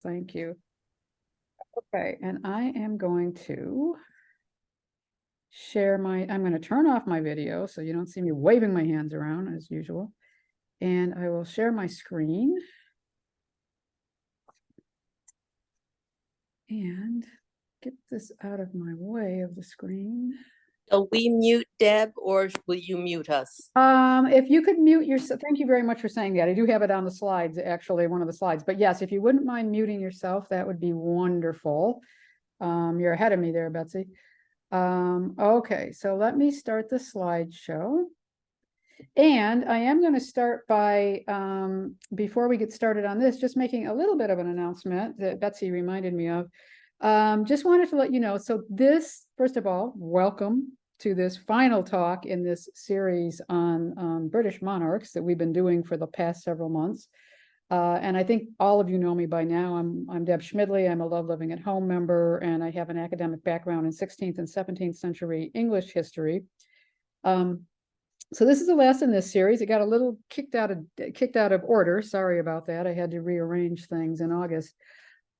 Thank you. Okay, and I am going to share I'm going to turn off my video so you don't see me waving my hands around as usual. And I will share my screen. And get this out of my way of the screen. Shall we mute Deb, or will you mute us? If you could mute yourself, thank you very much for saying that. I do have it on the slides, actually, one of the slides. But yes, if you wouldn't mind muting yourself, that would be wonderful. You're ahead of me there, Betsy. Okay, so let me start the slideshow. And I am going to start by, before we get started on this, just making a little bit of an announcement that Betsy reminded me of. Just wanted to let you know, so this, first of all, welcome to this final talk in this series on British monarchs that we've been doing for the past several months. And I think all of you know me by now. I'm Deb Schmidle. I'm a Love Living at Home member, and I have an academic background in 16th and 17th century English history. So this is the last in this series. It got a little kicked out of order. Sorry about that. I had to rearrange things in August.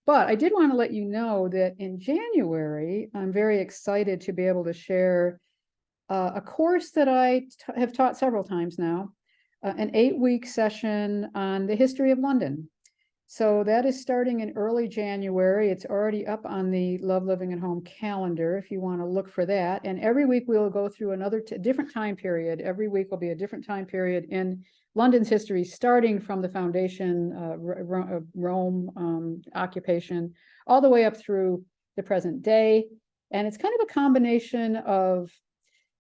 But I did want to let you know that in January, I'm very excited to be able to share a course that I have taught several times now, an 8-week session on the history of London. So that is starting in early January. It's already up on the Love Living at Home calendar if you want to look for that. And every week we'll go through another different time period. Every week will be a different time period in London's history, starting from the foundation, Rome occupation, all the way up through the present day. And it's kind of a combination of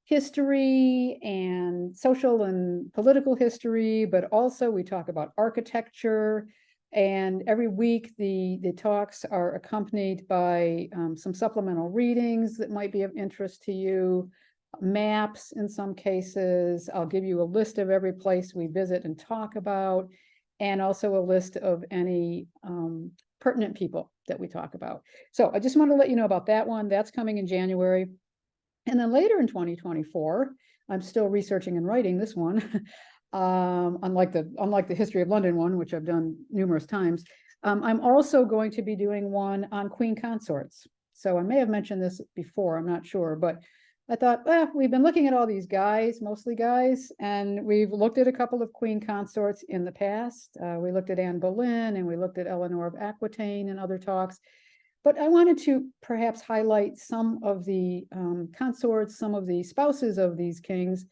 history and social and political history, but also we talk about architecture. And every week the talks are accompanied by some supplemental readings that might be of interest to you, maps in some cases. I'll give you a list of every place we visit and talk about, and also a list of any pertinent people that we talk about. So I just want to let you know about that one. That's coming in January. And then later in 2024, I'm still researching and writing this one. Unlike the history of London one, which I've done numerous times, I'm also going to be doing one on queen consorts. So I may have mentioned this before, I'm not sure, but I thought, we've been looking at all these guys, mostly guys, and we've looked at a couple of queen consorts in the past. We looked at Anne Boleyn and we looked at Eleanor of Aquitaine and other talks. But I wanted to perhaps highlight some of the consorts, some of the spouses of these kings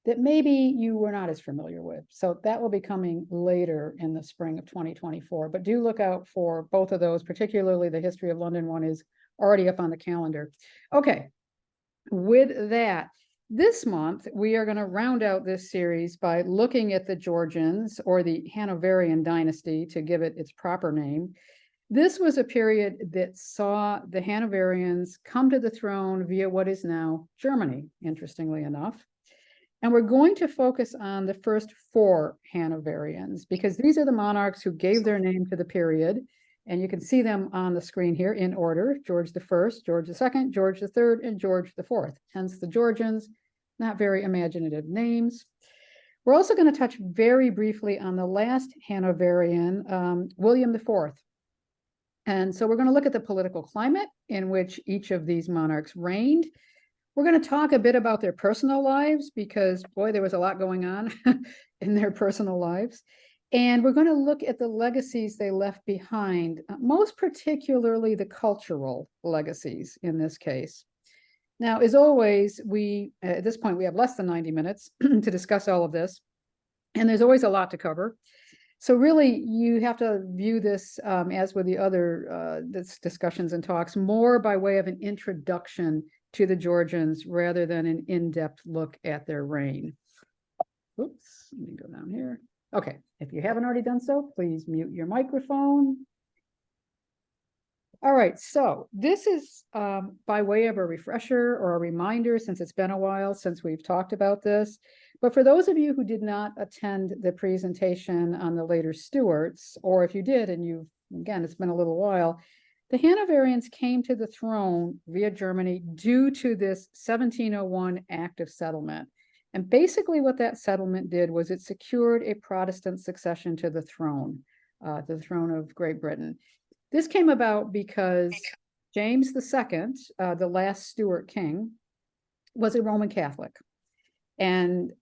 that maybe you were not as familiar with. So that will be coming later in the spring of 2024. But do look out for both of those, particularly the History of London one is already up on the calendar. Okay, with that, this month, we are going to round out this series by looking at the Georgians, or the Hanoverian dynasty, to give it its proper name. This was a period that saw the Hanoverians come to the throne via what is now Germany, interestingly enough. And we're going to focus on the first 4 Hanoverians, because these are the monarchs who gave their name to the period. And you can see them on the screen here in order: George I, George II, George III, and George IV. Hence the Georgians, not very imaginative names. We're also going to touch very briefly on the last Hanoverian, William IV. And so we're going to look at the political climate in which each of these monarchs reigned. We're going to talk a bit about their personal lives, because, boy, there was a lot going on in their personal lives. And we're going to look at the legacies they left behind, most particularly the cultural legacies in this case. Now, as always, at this point, we have less than 90 minutes to discuss all of this, and there's always a lot to cover. So really, you have to view this, as with the other discussions and talks, more by way of an introduction to the Georgians rather than an in-depth look at their reign. Oops, let me go down here. Okay, if you haven't already done so, please mute your microphone. All right, so this is by way of a refresher or a reminder, since it's been a while since we've talked about this. But for those of you who did not attend the presentation on the later Stuarts, or if you did and again, it's been a little while, the Hanoverians came to the throne via Germany due to this 1701 Act of Settlement. And basically what that settlement did was it secured a Protestant succession to the throne of Great Britain. This came about because James II, the last Stuart king, was a Roman Catholic. And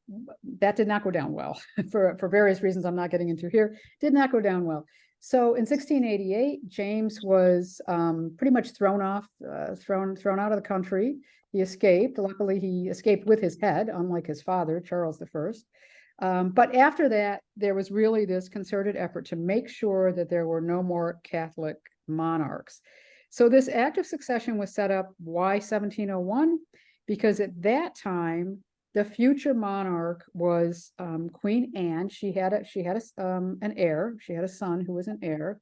that did not go down well for various reasons I'm not getting into here, did not go down well. So in 1688, James was pretty much thrown out of the country. He escaped. Luckily, he escaped with his head, unlike his father, Charles I. But after that, there was really this concerted effort to make sure that there were no more Catholic monarchs. So this Act of Succession was set up. Why 1701? Because at that time, the future monarch was Queen Anne. She had an heir. She had a son who was an heir,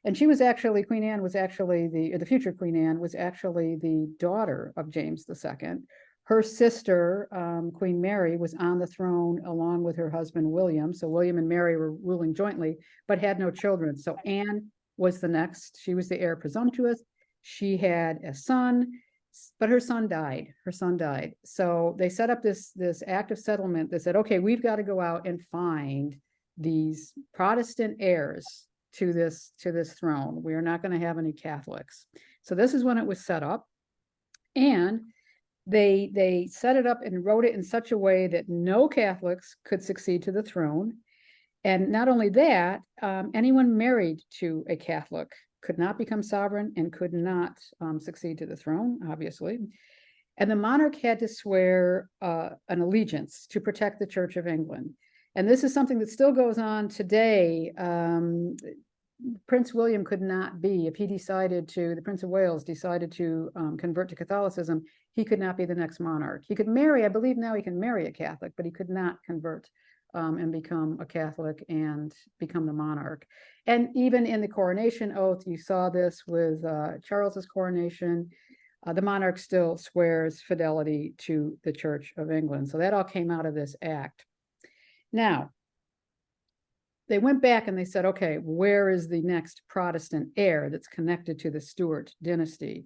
and she was actually Queen Anne was actually the future Queen Anne was actually the daughter of James II. Her sister, Queen Mary, was on the throne along with her husband William. So William and Mary were ruling jointly, but had no children. So Anne was the next. She was the heir presumptuous. She had a son, but her son died. So they set up this act of settlement that said, okay, we've got to go out and find these Protestant heirs to this throne. We are not going to have any Catholics. So this is when it was set up. And they set it up and wrote it in such a way that no Catholics could succeed to the throne. And not only that, anyone married to a Catholic could not become sovereign and could not succeed to the throne, obviously. And the monarch had to swear an allegiance to protect the Church of England. And this is something that still goes on today. Prince William could not be, if he decided to, the Prince of Wales decided to convert to Catholicism, he could not be the next monarch. He could marry, I believe now he can marry a Catholic, but he could not convert and become a Catholic and become the monarch. And even in the coronation oath, you saw this with Charles's coronation, the monarch still swears fidelity to the Church of England. So that all came out of this act. Now, they went back and they said, okay, where is the next Protestant heir that's connected to the Stuart dynasty?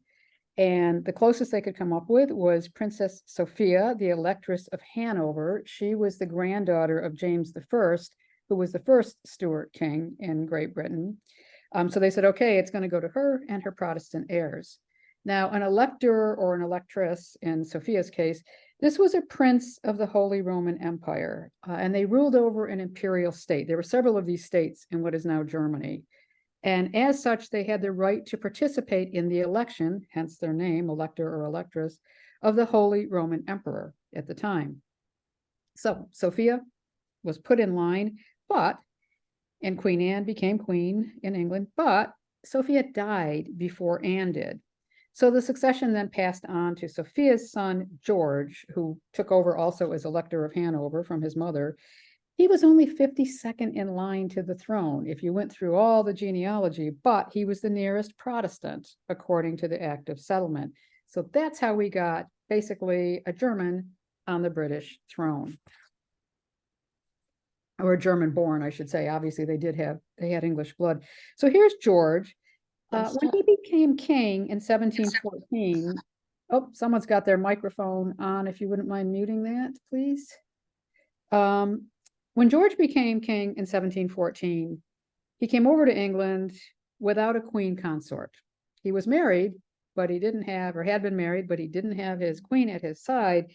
And the closest they could come up with was Princess Sophia, the Electress of Hanover. She was the granddaughter of James I, who was the first Stuart king in Great Britain. So they said, okay, it's going to go to her and her Protestant heirs. Now, an elector or an electress, in Sophia's case, this was a prince of the Holy Roman Empire, and they ruled over an imperial state. There were several of these states in what is now Germany. And as such, they had the right to participate in the election, hence their name, elector or electress, of the Holy Roman Emperor at the time. So Sophia was put in line, and Queen Anne became queen in England, but Sophia died before Anne did. So the succession then passed on to Sophia's son, George, who took over also as Elector of Hanover from his mother. He was only 52nd in line to the throne if you went through all the genealogy, but he was the nearest Protestant according to the Act of Settlement. So that's how we got basically a German on the British throne. Or a German born, I should say. Obviously they had English blood. So here's George. When he became king in 1714, oh, someone's got their microphone on. If you wouldn't mind muting that, please. When George became king in 1714, he came over to England without a queen consort. He was married, but he didn't have, or had been married, but he didn't have his queen at his side,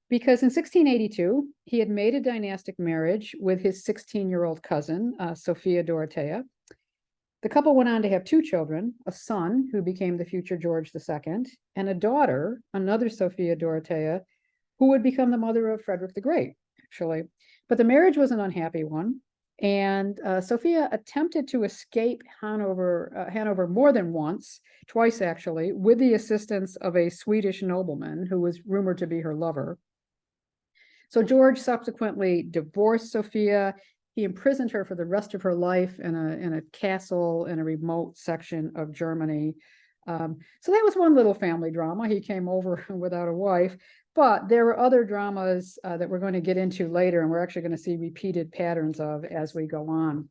because in 1682, he had made a dynastic marriage with his 16-year-old cousin, Sophia Dorothea. The couple went on to have two children, a son who became the future George II, and a daughter, another Sophia Dorothea, who would become the mother of Frederick the Great, actually. But the marriage was an unhappy one, and Sophia attempted to escape Hanover more than once, twice actually, with the assistance of a Swedish nobleman who was rumored to be her lover. So George subsequently divorced Sophia. He imprisoned her for the rest of her life in a castle in a remote section of Germany. So that was one little family drama. He came over without a wife, but there were other dramas that we're going to get into later, and we're actually going to see repeated patterns of as we go on.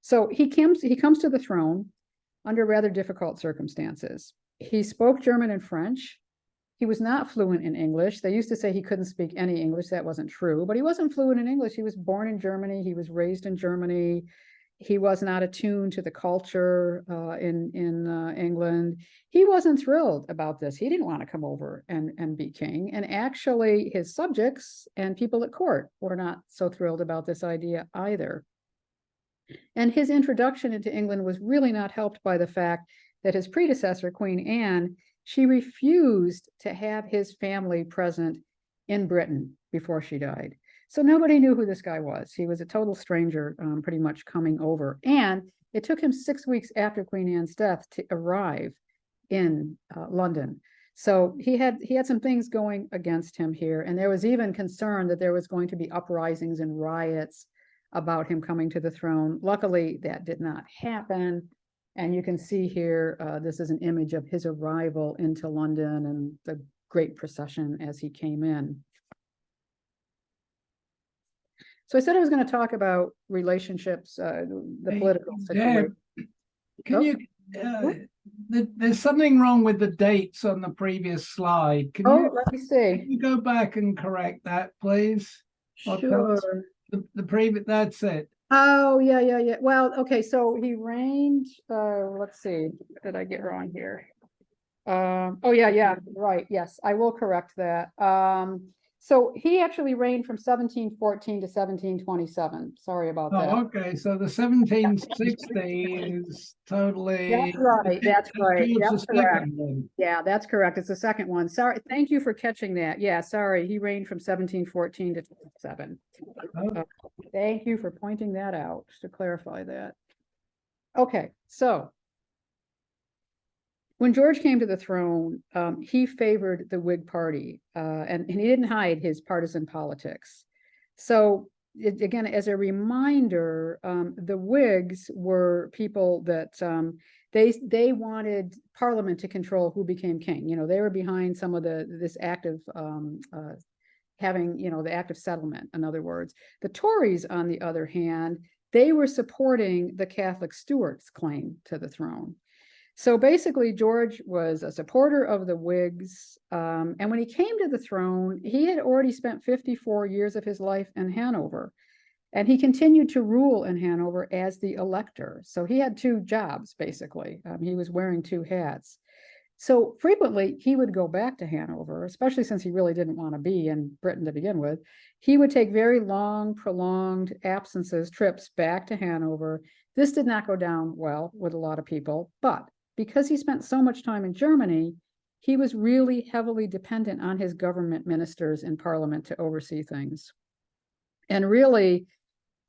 So he comes to the throne under rather difficult circumstances. He spoke German and French. He was not fluent in English. They used to say he couldn't speak any English. That wasn't true, but he wasn't fluent in English. He was born in Germany. He was raised in Germany. He was not attuned to the culture in England. He wasn't thrilled about this. He didn't want to come over and be king. And actually, his subjects and people at court were not so thrilled about this idea either. And his introduction into England was really not helped by the fact that his predecessor, Queen Anne, she refused to have his family present in Britain before she died. So nobody knew who this guy was. He was a total stranger, pretty much coming over. And it took him 6 weeks after Queen Anne's death to arrive in London. So he had some things going against him here. And there was even concern that there was going to be uprisings and riots about him coming to the throne. Luckily, that did not happen. And you can see here, this is an image of his arrival into London and the great procession as he came in. So I said I was going to talk about relationships, the political situation. Can you, there's something wrong with the dates on the previous slide. Can let me see. Can you go back and correct that, please? Sure. The previous, that's it. Oh, yeah. Well, okay, so he reigned, let's see, what did I get wrong here? Oh, yeah, right, yes, I will correct that. So he actually reigned from 1714 to 1727. Sorry about that. Okay, so the 1760 is totally. That's right. That's correct. Yeah, that's correct. It's the second one. Sorry. Thank you for catching that. Yeah, sorry. He reigned from 1714 to 27. Thank you for pointing that out, just to clarify that. Okay, so when George came to the throne, he favored the Whig party, and he didn't hide his partisan politics. So again, as a reminder, the Whigs were people that they wanted Parliament to control who became king. You know, they were behind some of this act of having, you know, the act of settlement. In other words, the Tories, on the other hand, they were supporting the Catholic Stuarts' claim to the throne. So basically, George was a supporter of the Whigs. And when he came to the throne, he had already spent 54 years of his life in Hanover. And he continued to rule in Hanover as the elector. So he had two jobs, basically. He was wearing two hats. So frequently, he would go back to Hanover, especially since he really didn't want to be in Britain to begin with. He would take very long, prolonged absences, trips back to Hanover. This did not go down well with a lot of people, but because he spent so much time in Germany, he was really heavily dependent on his government ministers in Parliament to oversee things. And really,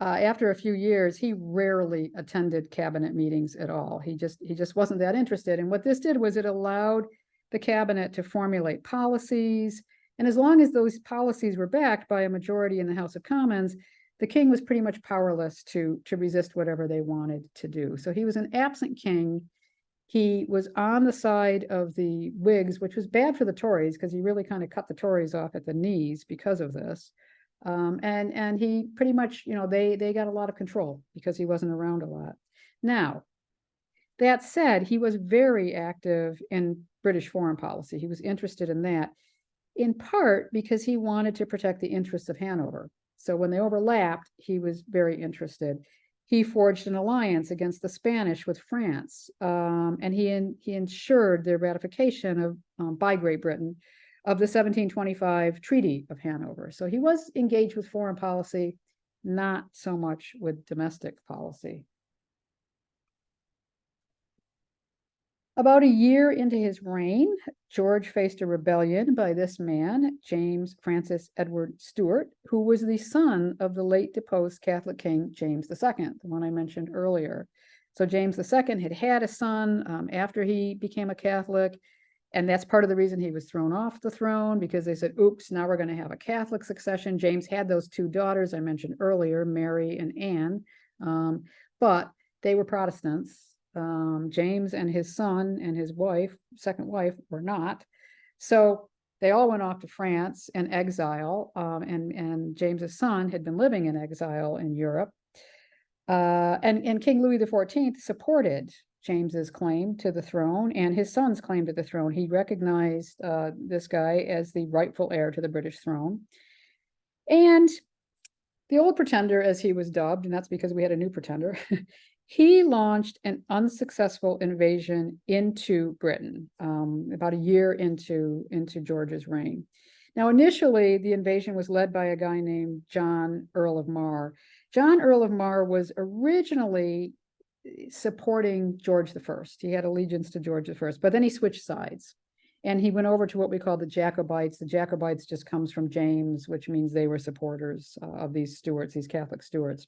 after a few years, he rarely attended cabinet meetings at all. He just wasn't that interested. And what this did was it allowed the cabinet to formulate policies. And as long as those policies were backed by a majority in the House of Commons, the king was pretty much powerless to resist whatever they wanted to do. So he was an absent king. He was on the side of the Whigs, which was bad for the Tories because he really kind of cut the Tories off at the knees because of this. And he pretty much, you know, they got a lot of control because he wasn't around a lot. Now, that said, he was very active in British foreign policy. He was interested in that, in part because he wanted to protect the interests of Hanover. So when they overlapped, he was very interested. He forged an alliance against the Spanish with France, and he ensured the ratification of by Great Britain of the 1725 Treaty of Hanover. So he was engaged with foreign policy, not so much with domestic policy. About a year into his reign, George faced a rebellion by this man, James Francis Edward Stuart, who was the son of the late deposed Catholic king, James II, the one I mentioned earlier. So James II had a son after he became a Catholic, and that's part of the reason he was thrown off the throne, because they said, oops, now we're going to have a Catholic succession. James had those two daughters I mentioned earlier, Mary and Anne, but they were Protestants. James and his son and his wife, second wife, were not. So they all went off to France in exile, and James's son had been living in exile in Europe. And King Louis XIV supported James's claim to the throne and his son's claim to the throne. He recognized this guy as the rightful heir to the British throne. And the old pretender, as he was dubbed, and that's because we had a new pretender, he launched an unsuccessful invasion into Britain about a year into George's reign. Now, initially, the invasion was led by a guy named John, Earl of Mar. John, Earl of Mar, was originally supporting George I. He had allegiance to George I, but then he switched sides. And he went over to what we call the Jacobites. The Jacobites just comes from James, which means they were supporters of these Stuarts, these Catholic Stuarts.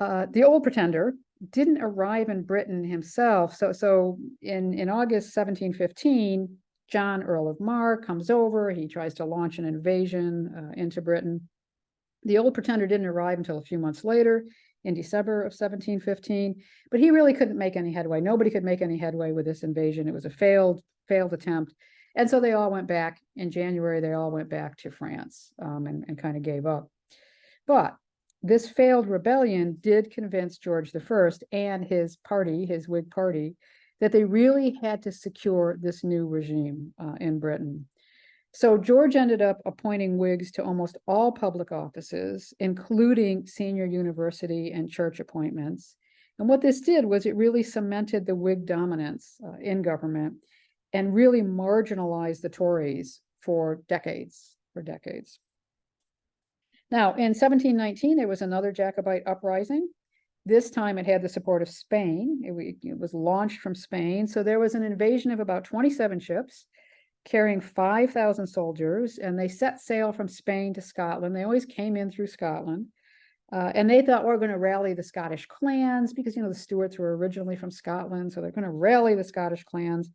The old pretender didn't arrive in Britain himself. So in August 1715, John, Earl of Mar, comes over. He tries to launch an invasion into Britain. The old pretender didn't arrive until a few months later, in December of 1715, but he really couldn't make any headway. Nobody could make any headway with this invasion. It was a failed attempt. And so they all went back in January, they all went back to France and kind of gave up. But this failed rebellion did convince George I and his party, his Whig party, that they really had to secure this new regime in Britain. So George ended up appointing Whigs to almost all public offices, including senior university and church appointments. And what this did was it really cemented the Whig dominance in government and really marginalized the Tories for decades. Now, in 1719, there was another Jacobite uprising. This time it had the support of Spain. It was launched from Spain. So there was an invasion of about 27 ships carrying 5,000 soldiers, and they set sail from Spain to Scotland. They always came in through Scotland. And they thought, we're going to rally the Scottish clans because, the Stuarts were originally from Scotland. So they're going to rally the Scottish clans.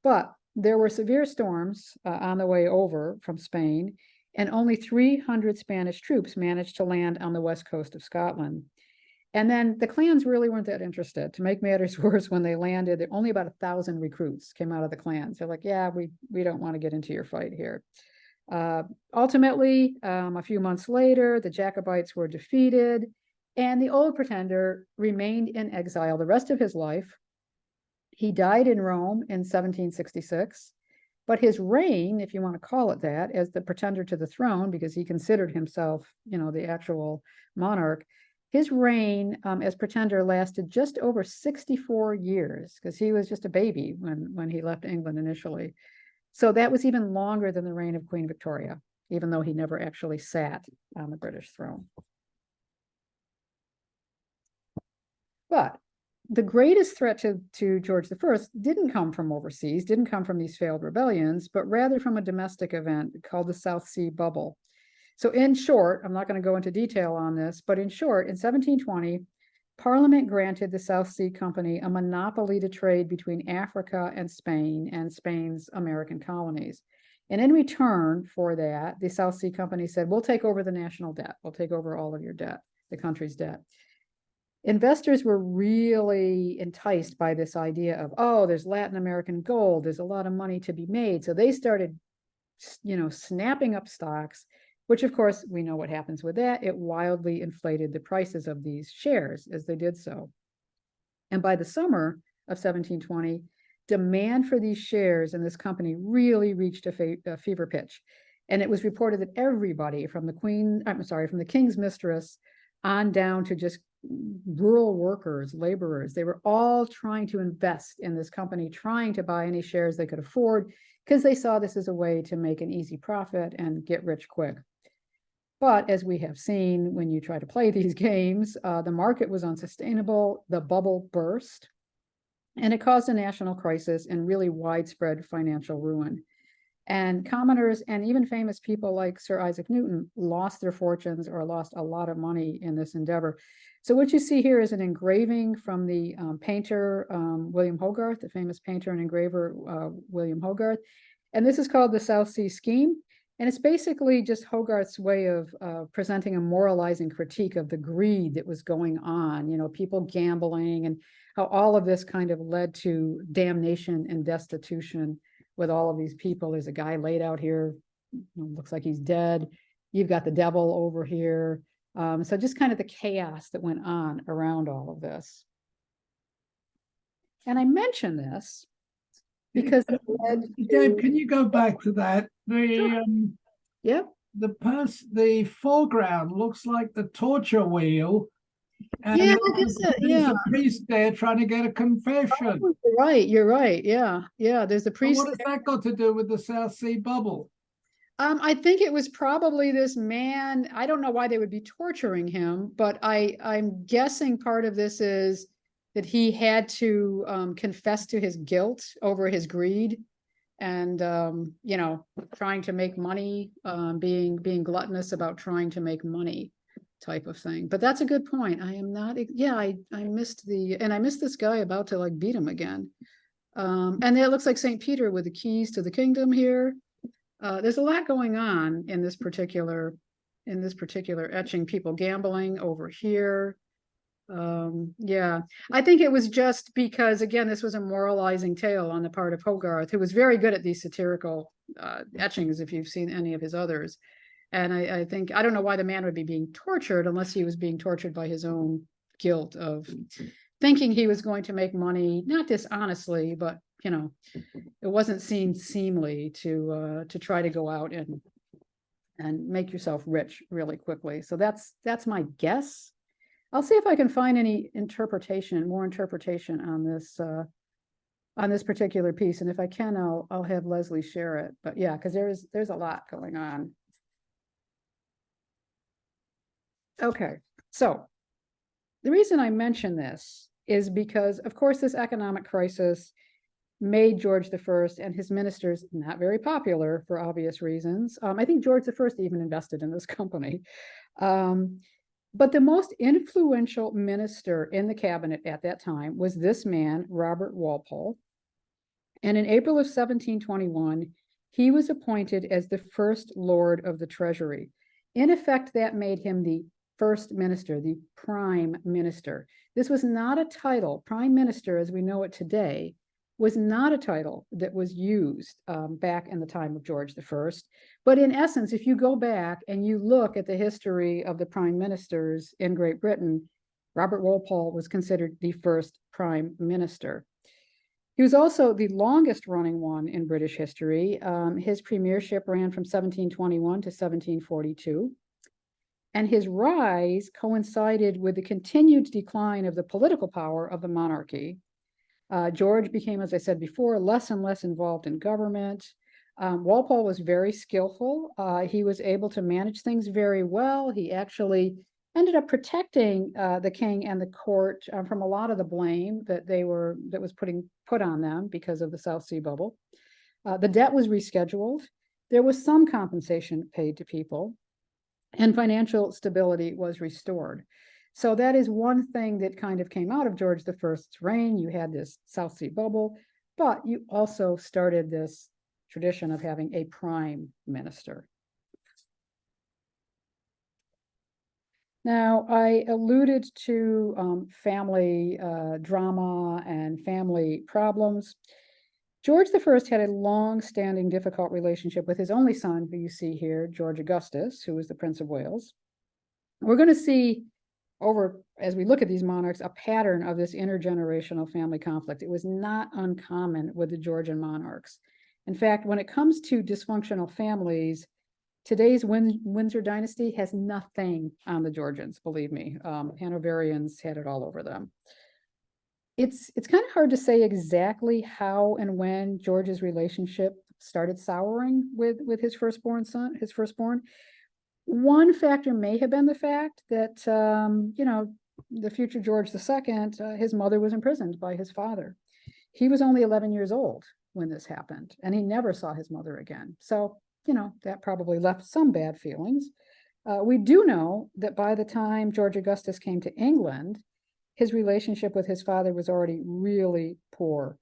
But there were severe storms on the way over from Spain, and only 300 Spanish troops managed to land on the west coast of Scotland. And then the clans really weren't that interested. To make matters worse, when they landed, only about 1,000 recruits came out of the clans. They're like, yeah, we don't want to get into your fight here. Ultimately, a few months later, the Jacobites were defeated, and the old pretender remained in exile the rest of his life. He died in Rome in 1766, but his reign, if you want to call it that, as the pretender to the throne, because he considered himself, the actual monarch, his reign as pretender lasted just over 64 years, because he was just a baby when he left England initially. So that was even longer than the reign of Queen Victoria, even though he never actually sat on the British throne. But the greatest threat to George I didn't come from overseas, didn't come from these failed rebellions, but rather from a domestic event called the South Sea Bubble. So in short, I'm not going to go into detail on this, but in short, in 1720, Parliament granted the South Sea Company a monopoly to trade between Africa and Spain and Spain's American colonies. And in return for that, the South Sea Company said, we'll take over the national debt. We'll take over all of your debt, the country's debt. Investors were really enticed by this idea of, oh, there's Latin American gold, there's a lot of money to be made. So they started, snapping up stocks, which of course we know what happens with that. It wildly inflated the prices of these shares as they did so. And by the summer of 1720, demand for these shares in this company really reached a fever pitch. And it was reported that everybody from the king's mistress on down to just rural workers, laborers, they were all trying to invest in this company, trying to buy any shares they could afford, because they saw this as a way to make an easy profit and get rich quick. But as we have seen, when you try to play these games, the market was unsustainable, the bubble burst, and it caused a national crisis and really widespread financial ruin. And commoners and even famous people like Sir Isaac Newton lost their fortunes or lost a lot of money in this endeavor. So what you see here is an engraving from the painter William Hogarth, the famous painter and engraver William Hogarth. And this is called the South Sea Scheme. And it's basically just Hogarth's way of presenting a moralizing critique of the greed that was going on, people gambling, and how all of this kind of led to damnation and destitution with all of these people. There's a guy laid out here, looks like he's dead. You've got the devil over here. So just kind of the chaos that went on around all of this. And I mention this because Deb, can you go back to that? Yeah. the foreground looks like the torture wheel, and Yeah, there's a priest there trying to get a confession. Oh, you're right. You're right. Yeah, yeah. There's a And priest. what has that got to do with the South Sea bubble? I think it was probably this man. I don't know why they would be torturing him, but I'm guessing part of this is that he had to confess to his guilt over his greed and you know, trying to make money, being gluttonous about trying to make money type of thing. But that's a good point. I am not, yeah, I missed I missed this guy about to like beat him again. And it looks like St. Peter with the keys to the kingdom here. There's a lot going on in this particular etching. People gambling over here. Yeah, I think it was just because, again, this was a moralizing tale on the part of Hogarth, who was very good at these satirical etchings, if you've seen any of his others. And I think, I don't know why the man would be being tortured unless he was being tortured by his own guilt of thinking he was going to make money, not dishonestly, but, you know, it wasn't seen seemly to try to go out and make yourself rich really quickly. So that's my guess. I'll see if I can find any more interpretation on this particular piece. And if I can, I'll have Leslie share it. But yeah, because there's a lot going on. Okay, so the reason I mention this is because, of course, this economic crisis made George I and his ministers not very popular for obvious reasons. I think George I even invested in this company. But the most influential minister in the cabinet at that time was this man, Robert Walpole. And in April of 1721, he was appointed as the first Lord of the Treasury. In effect, that made him the first minister, the prime minister. This was not a title. Prime minister, as we know it today, was not a title that was used back in the time of George I. But in essence, if you go back and you look at the history of the prime ministers in Great Britain, Robert Walpole was considered the first prime minister. He was also the longest running one in British history. His premiership ran from 1721 to 1742. And his rise coincided with the continued decline of the political power of the monarchy. George became, as I said before, less and less involved in government. Walpole was very skillful. He was able to manage things very well. He actually ended up protecting the king and the court from a lot of the blame that was put on them because of the South Sea bubble. The debt was rescheduled. There was some compensation paid to people, and financial stability was restored. So that is one thing that kind of came out of George I's reign. You had this South Sea bubble, but you also started this tradition of having a prime minister. Now, I alluded to family drama and family problems. George I had a long-standing difficult relationship with his only son, who you see here, George Augustus, who was the Prince of Wales. We're going to see as we look at these monarchs, a pattern of this intergenerational family conflict. It was not uncommon with the Georgian monarchs. In fact, when it comes to dysfunctional families, today's Windsor dynasty has nothing on the Georgians, believe me. Hanoverians had it all over them. It's kind of hard to say exactly how and when George's relationship started souring with his firstborn son, One factor may have been the fact that, you know, the future George II, his mother was imprisoned by his father. He was only 11 years old when this happened, and he never saw his mother again. So, you know, that probably left some bad feelings. We do know that by the time George Augustus came to England, his relationship with his father was already really poor.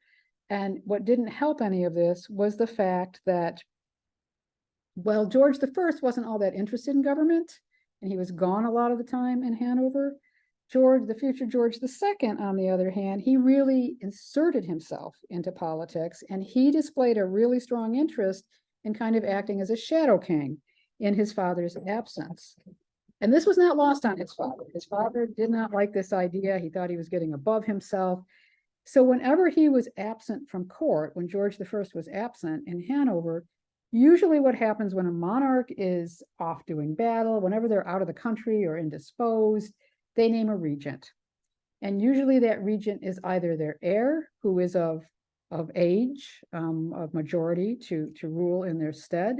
And what didn't help any of this was the fact that, well, George I wasn't all that interested in government, and he was gone a lot of the time in Hanover. The future George II, on the other hand, he really inserted himself into politics, and he displayed a really strong interest in kind of acting as a shadow king in his father's absence. And this was not lost on his father. His father did not like this idea. He thought he was getting above himself. So whenever he was absent from court, when George I was absent in Hanover, Usually what happens when a monarch is off doing battle, whenever they're out of the country or indisposed, they name a regent. And usually that regent is either their heir, who is of age, of majority to rule in their stead,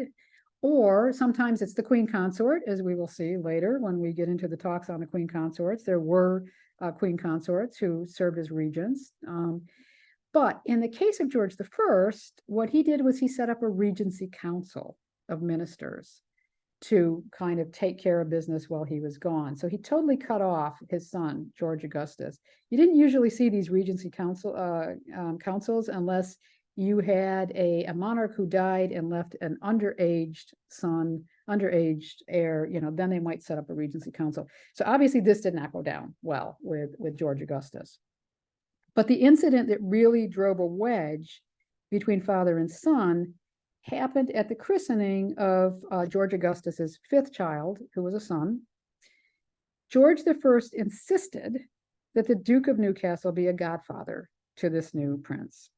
or sometimes it's the queen consort, as we will see later when we get into the talks on the queen consorts. There were queen consorts who served as regents. But in the case of George I, what he did was he set up a regency council of ministers to kind of take care of business while he was gone. So he totally cut off his son, George Augustus. You didn't usually see these regency councils unless you had a monarch who died and left an underaged son, underaged heir, then they might set up a regency council. So obviously this did not go down well with George Augustus. But the incident that really drove a wedge between father and son happened at the christening of George Augustus's fifth child, who was a son. George I insisted that the Duke of Newcastle be a godfather to this new prince.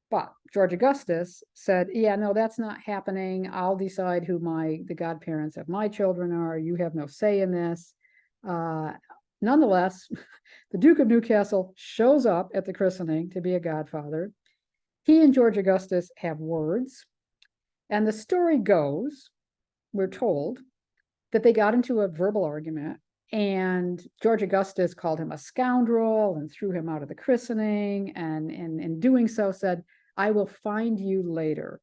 But George Augustus said, yeah, no, that's not happening. I'll decide who the godparents of my children are. You have no say in this. Nonetheless, the Duke of Newcastle shows up at the christening to be a godfather. He and George Augustus have words. And the story goes, we're told, that they got into a verbal argument, and George Augustus called him a scoundrel and threw him out of the christening, and in doing so said, I will find you later.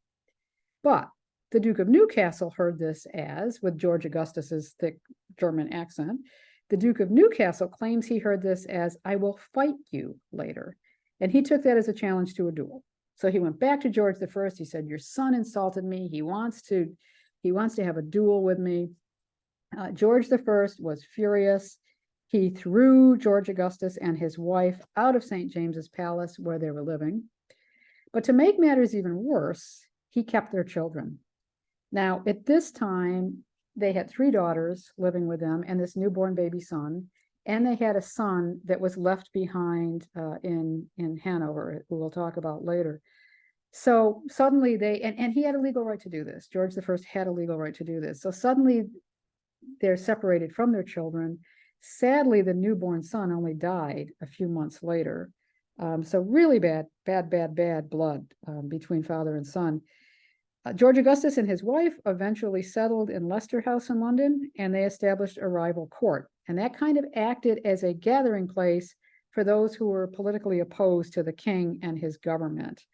But the Duke of Newcastle heard this as, with George Augustus's thick German accent, the Duke of Newcastle claims he heard this as, I will fight you later. And he took that as a challenge to a duel. So he went back to George I. He said, your son insulted me. He wants to have a duel with me. George I was furious. He threw George Augustus and his wife out of St. James's Palace where they were living. But to make matters even worse, he kept their children. Now, at this time, they had 3 daughters living with them and this newborn baby son. And they had a son that was left behind in Hanover, who we'll talk about later. So suddenly and he had a legal right to do this. George I had a legal right to do this. So suddenly they're separated from their children. Sadly, the newborn son only died a few months later. So really bad blood between father and son. George Augustus and his wife eventually settled in Leicester House in London, and they established a rival court. And that kind of acted as a gathering place for those who were politically opposed to the king and his government.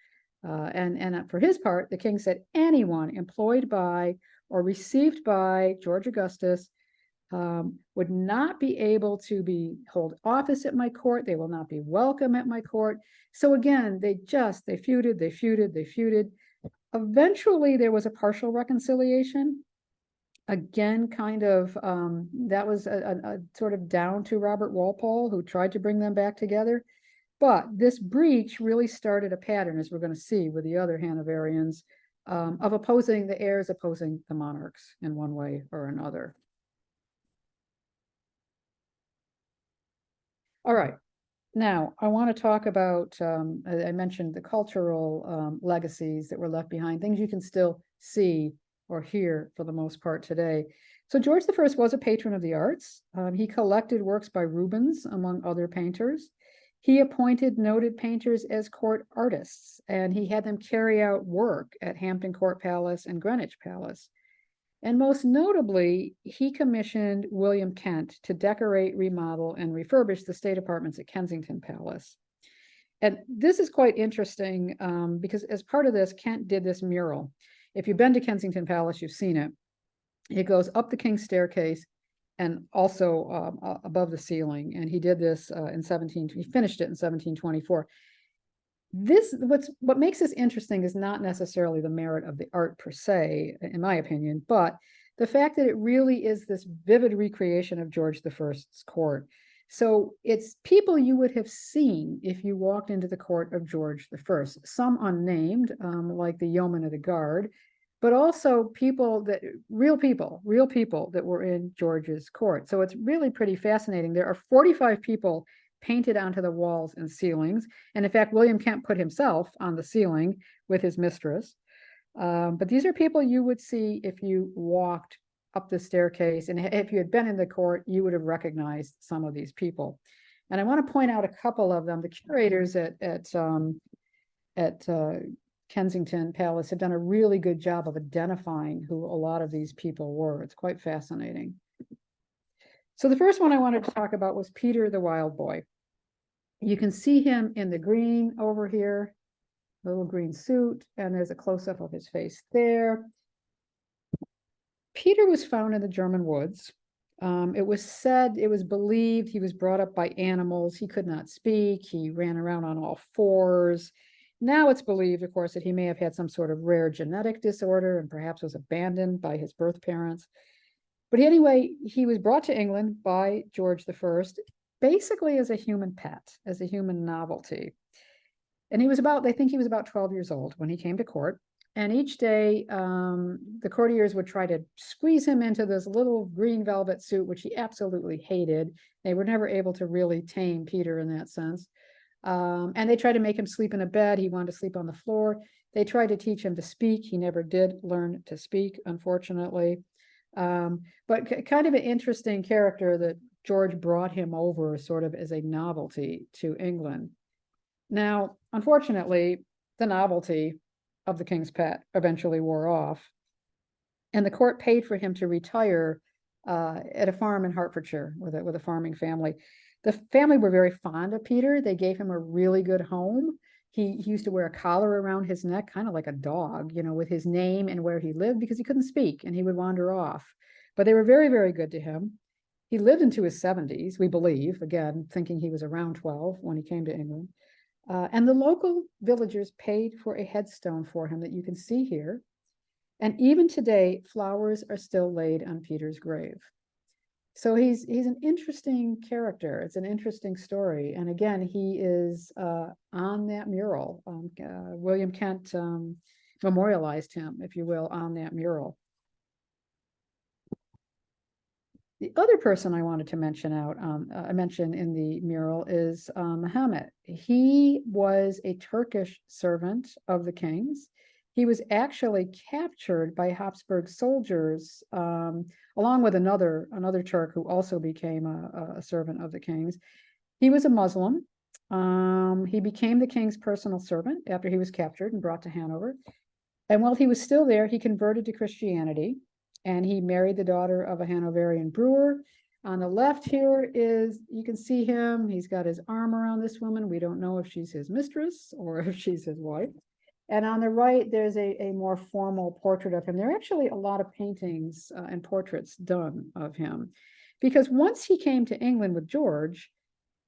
And for his part, the king said anyone employed by or received by George Augustus would not be able to hold office at my court. They will not be welcome at my court. So again, they feuded. Eventually, there was a partial reconciliation. Again, kind of, that was a sort of down to Robert Walpole, who tried to bring them back together. But this breach really started a pattern, as we're going to see with the other Hanoverians, of opposing the heirs, opposing the monarchs in one way or another. All right. Now, I want to talk about, I mentioned the cultural legacies that were left behind, things you can still see or hear for the most part today. So George I was a patron of the arts. He collected works by Rubens, among other painters. He appointed noted painters as court artists, and he had them carry out work at Hampton Court Palace and Greenwich Palace. And most notably, he commissioned William Kent to decorate, remodel, and refurbish the state apartments at Kensington Palace. And this is quite interesting because as part of this, Kent did this mural. If you've been to Kensington Palace, you've seen it. It goes up the King's Staircase and also above the ceiling. And he did this he finished it in 1724. What makes this interesting is not necessarily the merit of the art per se, in my opinion, but the fact that it really is this vivid recreation of George I's court. So it's people you would have seen if you walked into the court of George I, some unnamed, like the yeomen of the guard, but also real people that were in George's court. So it's really pretty fascinating. There are 45 people painted onto the walls and ceilings. And in fact, William Kent put himself on the ceiling with his mistress. But these are people you would see if you walked up the staircase, and if you had been in the court, you would have recognized some of these people. And I want to point out a couple of them. The curators at Kensington Palace have done a really good job of identifying who a lot of these people were. It's quite fascinating. So the first one I wanted to talk about was Peter the Wild Boy. You can see him in the green over here, the little green suit, and there's a close-up of his face there. Peter was found in the German woods. It was believed he was brought up by animals. He could not speak. He ran around on all fours. Now it's believed, of course, that he may have had some sort of rare genetic disorder and perhaps was abandoned by his birth parents. But anyway, he was brought to England by George I, basically as a human pet, as a human novelty. And they think he was about 12 years old when he came to court. And each day, the courtiers would try to squeeze him into this little green velvet suit, which he absolutely hated. They were never able to really tame Peter in that sense. And they tried to make him sleep in a bed. He wanted to sleep on the floor. They tried to teach him to speak. He never did learn to speak, unfortunately. But kind of an interesting character that George brought him over sort of as a novelty to England. Now, unfortunately, the novelty of the king's pet eventually wore off, and the court paid for him to retire at a farm in Hertfordshire with a farming family. The family were very fond of Peter. They gave him a really good home. He used to wear a collar around his neck, kind of like a dog, with his name and where he lived, because he couldn't speak and he would wander off. But they were very, very good to him. He lived into his 70s, we believe, again, thinking he was around 12 when he came to England. And the local villagers paid for a headstone for him that you can see here. And even today, flowers are still laid on Peter's grave. So he's an interesting character. It's an interesting story. And again, he is on that mural. William Kent memorialized him, if you will, on that mural. The other person I wanted to mention in the mural is Muhammad. He was a Turkish servant of the king's. He was actually captured by Habsburg soldiers, along with another Turk who also became a servant of the king's. He was a Muslim. He became the king's personal servant after he was captured and brought to Hanover. And while he was still there, he converted to Christianity. And he married the daughter of a Hanoverian brewer. On the left here you can see him. He's got his arm around this woman. We don't know if she's his mistress or if she's his wife. And on the right, there's a more formal portrait of him. There are actually a lot of paintings and portraits done of him. Because once he came to England with George,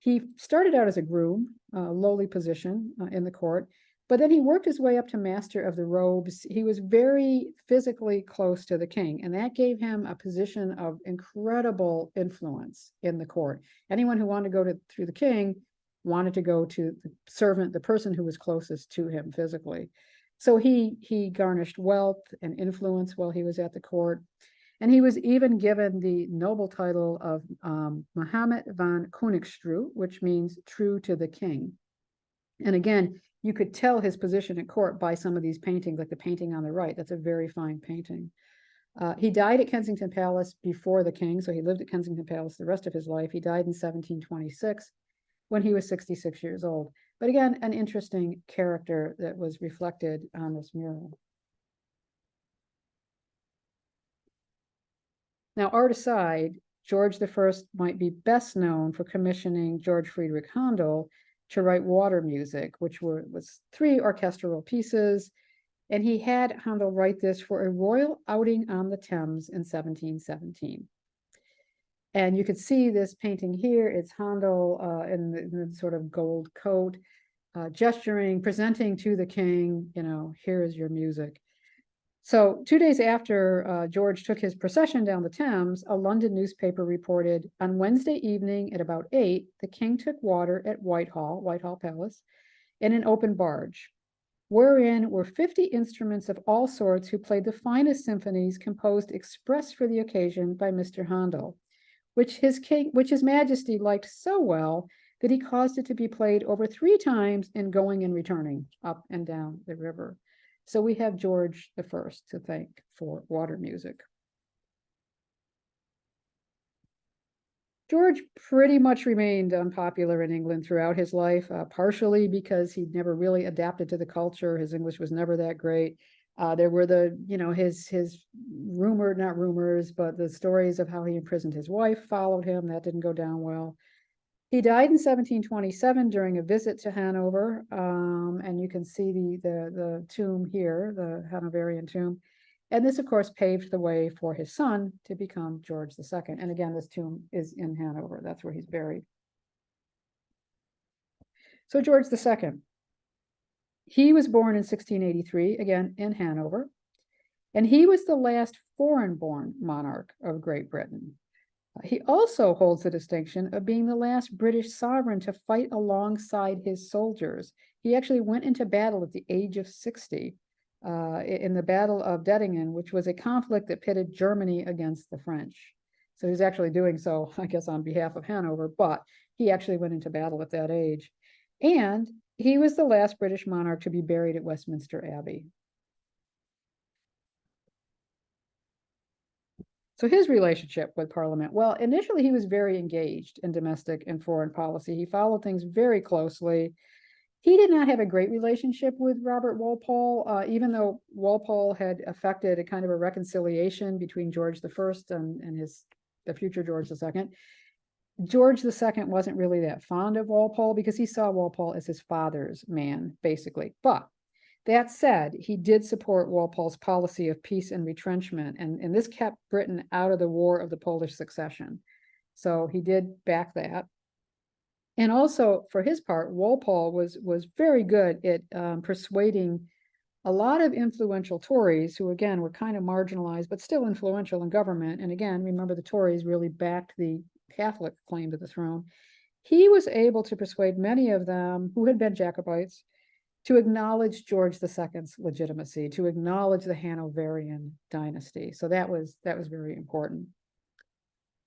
he started out as a groom, a lowly position in the court. But then he worked his way up to master of the robes. He was very physically close to the king, and that gave him a position of incredible influence in the court. Anyone who wanted to go through the king wanted to go to the servant, the person who was closest to him physically. So he garnished wealth and influence while he was at the court. And he was even given the noble title of Mohammed van Koningstrouw, which means true to the king. And again, you could tell his position at court by some of these paintings, like the painting on the right. That's a very fine painting. He died at Kensington Palace before the king, so he lived at Kensington Palace the rest of his life. He died in 1726 when he was 66 years old. But again, an interesting character that was reflected on this mural. Now, art aside, George I might be best known for commissioning Georg Friedrich Handel to write water music, which was 3 orchestral pieces. And he had Handel write this for a royal outing on the Thames in 1717. And you could see this painting here. It's Handel in the sort of gold coat, gesturing, presenting to the king, here is your music. So 2 days after George took his procession down the Thames, a London newspaper reported on Wednesday evening at about 8, the king took water at Whitehall Palace, in an open barge, wherein were 50 instruments of all sorts who played the finest symphonies composed express for the occasion by Mr. Handel, which his majesty liked so well that he caused it to be played over 3 times in going and returning up and down the river. So we have George I to thank for water music. George pretty much remained unpopular in England throughout his life, partially because he never really adapted to the culture. His English was never that great. There were his not rumors, but the stories of how he imprisoned his wife followed him. That didn't go down well. He died in 1727 during a visit to Hanover, and you can see the tomb here, the Hanoverian tomb. And this, of course, paved the way for his son to become George II. And again, this tomb is in Hanover. That's where he's buried. So George II, he was born in 1683, again, in Hanover. And he was the last foreign-born monarch of Great Britain. He also holds the distinction of being the last British sovereign to fight alongside his soldiers. He actually went into battle at the age of 60. In the Battle of Dettingen, which was a conflict that pitted Germany against the French. So he was actually doing so, I guess, on behalf of Hanover, but he actually went into battle at that age. And he was the last British monarch to be buried at Westminster Abbey. So his relationship with Parliament, well, initially he was very engaged in domestic and foreign policy. He followed things very closely. He did not have a great relationship with Robert Walpole, even though Walpole had effected a kind of a reconciliation between George I and the future George II. George II wasn't really that fond of Walpole because he saw Walpole as his father's man, basically. But that said, he did support Walpole's policy of peace and retrenchment, and this kept Britain out of the War of the Polish Succession. So he did back that. And also, for his part, Walpole was very good at persuading a lot of influential Tories who, again, were kind of marginalized, but still influential in government. And again, remember, the Tories really backed the Catholic claim to the throne. He was able to persuade many of them who had been Jacobites to acknowledge George II's legitimacy, to acknowledge the Hanoverian dynasty. So that was very important.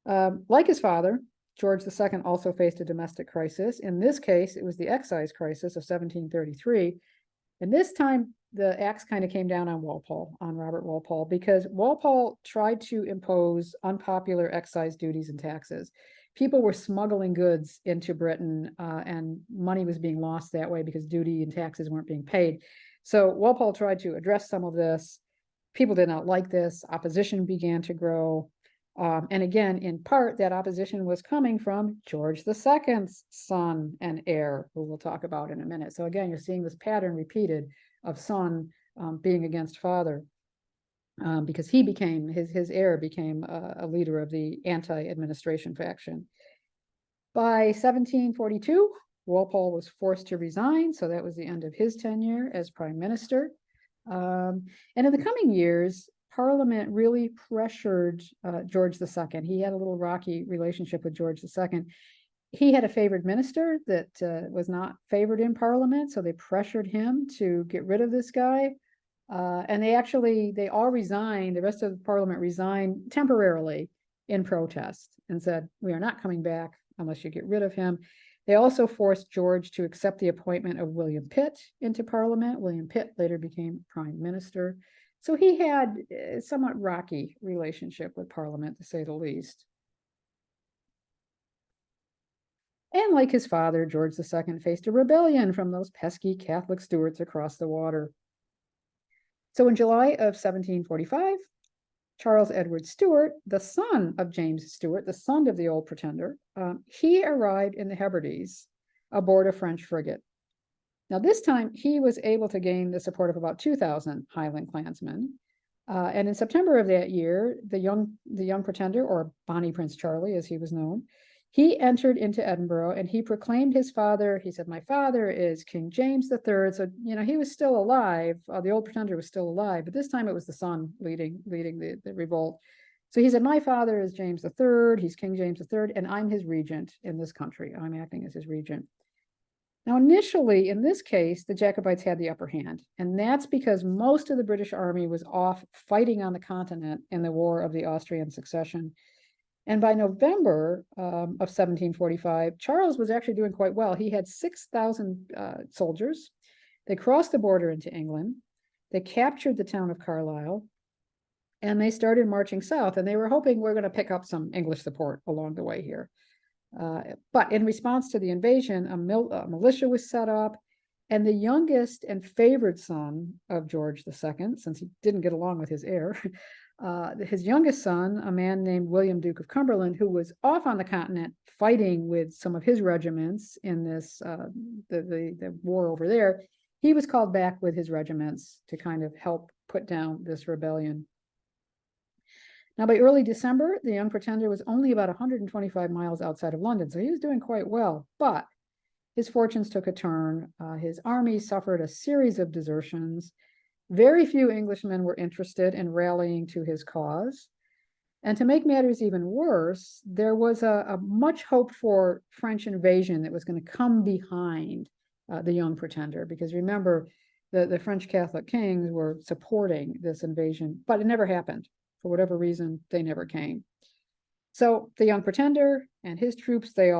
Like his father, George II also faced a domestic crisis. In this case, it was the excise crisis of 1733. And this time, the axe kind of came down on Walpole, on Robert Walpole, because Walpole tried to impose unpopular excise duties and taxes. People were smuggling goods into Britain, and money was being lost that way because duty and taxes weren't being paid. So Walpole tried to address some of this. People did not like this. Opposition began to grow. And again, in part, that opposition was coming from George II's son and heir, who we'll talk about in a minute. So again, you're seeing this pattern repeated of son being against father, because he became, his heir became a leader of the anti-administration faction. By 1742, Walpole was forced to resign, so that was the end of his tenure as prime minister. And in the coming years, Parliament really pressured George II. He had a little rocky relationship with George II. He had a favored minister that was not favored in Parliament, so they pressured him to get rid of this guy. And they all resigned, the rest of the Parliament resigned temporarily in protest and said, we are not coming back unless you get rid of him. They also forced George to accept the appointment of William Pitt into Parliament. William Pitt later became prime minister. So he had a somewhat rocky relationship with Parliament, to say the least. And like his father, George II faced a rebellion from those pesky Catholic Stuarts across the water. So in July of 1745, Charles Edward Stuart, the son of James Stuart, the son of the Old Pretender, he arrived in the Hebrides aboard a French frigate. Now, this time, he was able to gain the support of about 2,000 Highland clansmen. And in September of that year, the young Pretender, or Bonnie Prince Charlie, as he was known, he entered into Edinburgh and he proclaimed his father. He said, my father is King James III. So, he was still alive. The Old Pretender was still alive, but this time it was the son leading the revolt. So he said, my father is James III. He's King James III, and I'm his regent in this country. I'm acting as his regent. Now, initially, in this case, the Jacobites had the upper hand, and that's because most of the British army was off fighting on the continent in the War of the Austrian Succession. And by November of 1745, Charles was actually doing quite well. He had 6,000 soldiers. They crossed the border into England. They captured the town of Carlisle, and they started marching south, and they were hoping we're going to pick up some English support along the way here. But in response to the invasion, a militia was set up, and the youngest and favored son of George II, since he didn't get along with his heir, his youngest son, a man named William, Duke of Cumberland, who was off on the continent fighting with some of his regiments in this the war over there, he was called back with his regiments to kind of help put down this rebellion. Now, by early December, the Young Pretender was only about 125 miles outside of London, so he was doing quite well, but his fortunes took a turn. His army suffered a series of desertions. Very few Englishmen were interested in rallying to his cause. And to make matters even worse, there was a much hoped for French invasion that was going to come behind the Young Pretender, because remember, the French Catholic kings were supporting this invasion, but it never happened. For whatever reason, they never came. So the Young Pretender and his troops, they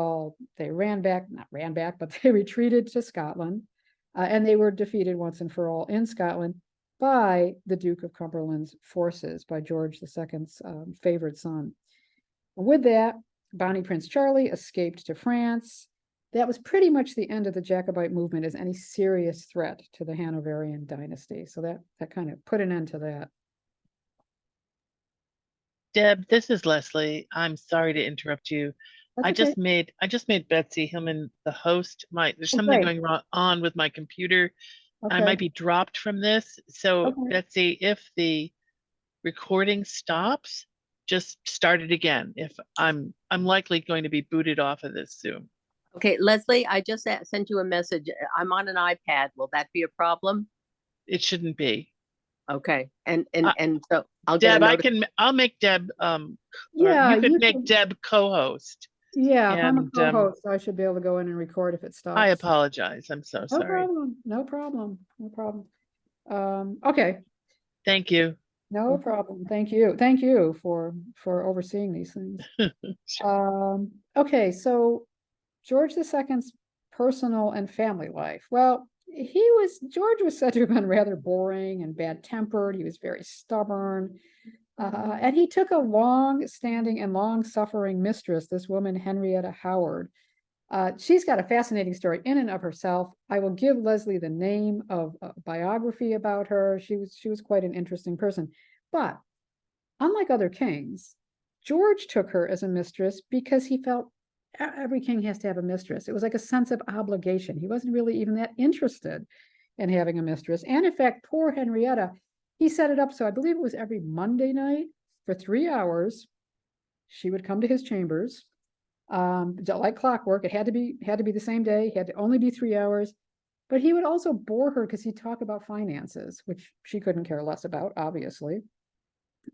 retreated to Scotland, and they were defeated once and for all in Scotland by the Duke of Cumberland's forces, by George II's favored son. With that, Bonnie Prince Charlie escaped to France. That was pretty much the end of the Jacobite movement as any serious threat to the Hanoverian dynasty. So that kind of put an end to that. Deb, this is Leslie. I'm sorry to interrupt you. That's I okay. just made Betsy Hillman the host. There's Oh, something great. going on with my computer. I Okay. might be dropped from this. So Okay. Betsy, if the recording stops, just start it again. If I'm likely going to be booted off of this Zoom. Okay, Leslie, I just sent you a message. I'm on an iPad. Will that be a problem? It shouldn't be. Okay, and so I'll get a Deb, I'll make Deb or Yeah, you could you make can. Deb co-host. Yeah, if I'm a And co-host, I should be able to go in and record if it stops. I apologize. I'm so No sorry. problem. No problem. No problem. Okay. Thank you. No problem. Thank you. Thank you for overseeing these things. Okay, so George II's personal and family life. Well, George was said to have been rather boring and bad-tempered. He was very stubborn. And he took a long-standing and long-suffering mistress, this woman, Henrietta Howard. She's got a fascinating story in and of herself. I will give Leslie the name of a biography about her. She was quite an interesting person. But unlike other kings, George took her as a mistress because he felt every king has to have a mistress. It was like a sense of obligation. He wasn't really even that interested in having a mistress. And in fact, poor Henrietta, he set it up so I believe it was every Monday night for 3 hours. She would come to his chambers, like clockwork. It had to be the same day. It had to only be 3 hours. But he would also bore her because he'd talk about finances, which she couldn't care less about, obviously.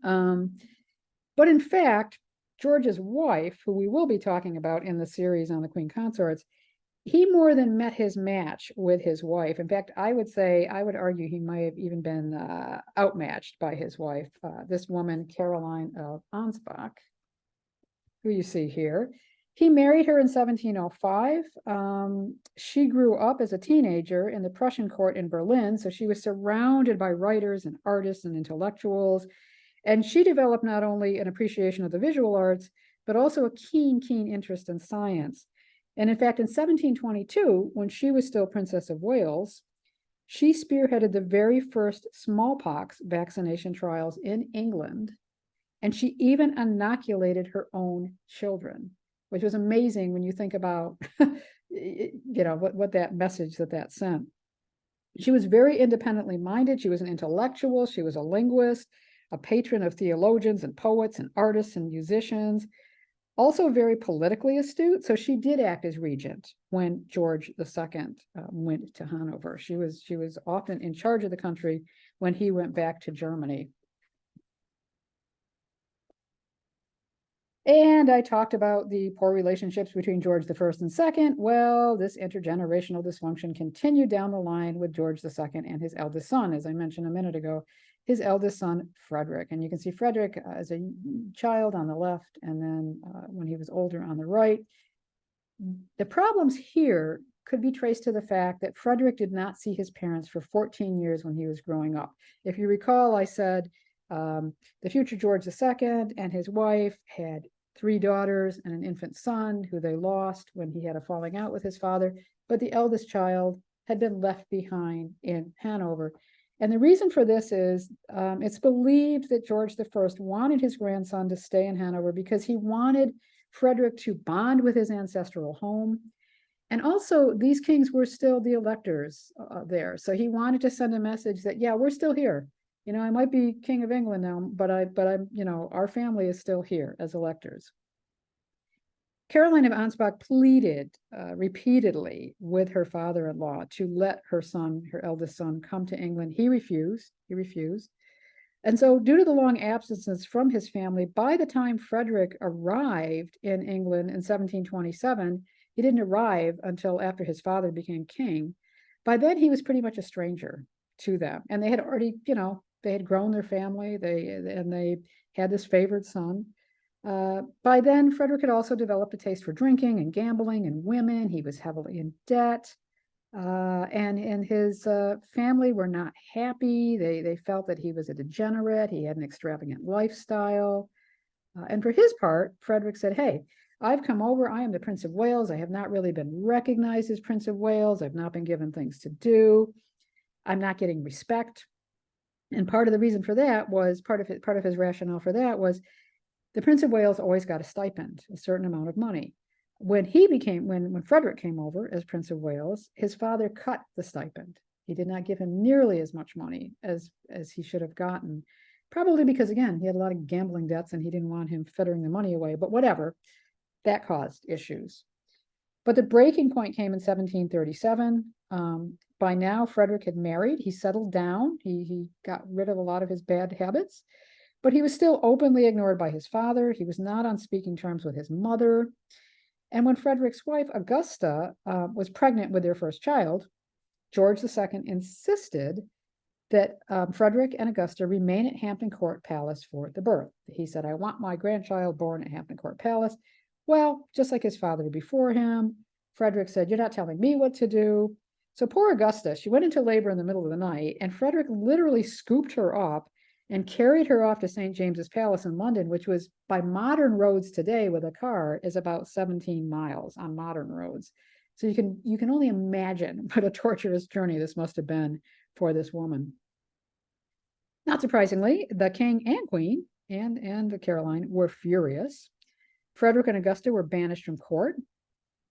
But in fact, George's wife, who we will be talking about in the series on the Queen Consorts, he more than met his match with his wife. In fact, I would argue he might have even been outmatched by his wife, this woman, Caroline of Ansbach, who you see here. He married her in 1705. She grew up as a teenager in the Prussian court in Berlin, so she was surrounded by writers and artists and intellectuals. And she developed not only an appreciation of the visual arts, but also a keen interest in science. And in fact, in 1722, when she was still Princess of Wales, she spearheaded the very first smallpox vaccination trials in England. And she even inoculated her own children, which was amazing when you think about what that message that sent. She was very independently minded. She was an intellectual. She was a linguist, a patron of theologians and poets and artists and musicians, also very politically astute. So she did act as regent when George II went to Hanover. She was often in charge of the country when he went back to Germany. And I talked about the poor relationships between George I and II. Well, this intergenerational dysfunction continued down the line with George II and his eldest son, as I mentioned a minute ago, his eldest son, Frederick. And you can see Frederick as a child on the left, and then when he was older on the right. The problems here could be traced to the fact that Frederick did not see his parents for 14 years when he was growing up. If you recall, I said the future George II and his wife had 3 daughters and an infant son who they lost when he had a falling out with his father, but the eldest child had been left behind in Hanover. And the reason for this is it's believed that George I wanted his grandson to stay in Hanover because he wanted Frederick to bond with his ancestral home. And also, these kings were still the electors there. So he wanted to send a message that, yeah, we're still here. You know, I might be king of England now, but I'm, you know, our family is still here as electors. Caroline of Ansbach pleaded repeatedly with her father-in-law to let her son, her eldest son, come to England. He refused. And so due to the long absences from his family, by the time Frederick arrived in England in 1727, he didn't arrive until after his father became king. By then, he was pretty much a stranger to them. And they had already, you know, they had grown their family, they had this favored son. By then, Frederick had also developed a taste for drinking and gambling and women. He was heavily in debt. And his family were not happy. They felt that he was a degenerate. He had an extravagant lifestyle. And for his part, Frederick said, hey, I've come over. I am the Prince of Wales. I have not really been recognized as Prince of Wales. I've not been given things to do. I'm not getting respect. And part of the reason for that was, part of his rationale for that was, the Prince of Wales always got a stipend, a certain amount of money. When Frederick came over as Prince of Wales, his father cut the stipend. He did not give him nearly as much money as he should have gotten, probably because, again, he had a lot of gambling debts and he didn't want him fettering the money away, but whatever, that caused issues. But the breaking point came in 1737. By now, Frederick had married, he settled down, he got rid of a lot of his bad habits, but he was still openly ignored by his father. He was not on speaking terms with his mother. And when Frederick's wife, Augusta, was pregnant with their first child, George II insisted that Frederick and Augusta remain at Hampton Court Palace for the birth. He said, I want my grandchild born at Hampton Court Palace. Well, just like his father before him, Frederick said, you're not telling me what to do. So poor Augusta, she went into labor in the middle of the night, and Frederick literally scooped her up and carried her off to St. James's Palace in London, which was, by modern roads today with a car, is about 17 miles on modern roads. So you can only imagine what a torturous journey this must have been for this woman. Not surprisingly, the king and queen and Caroline were furious. Frederick and Augusta were banished from court.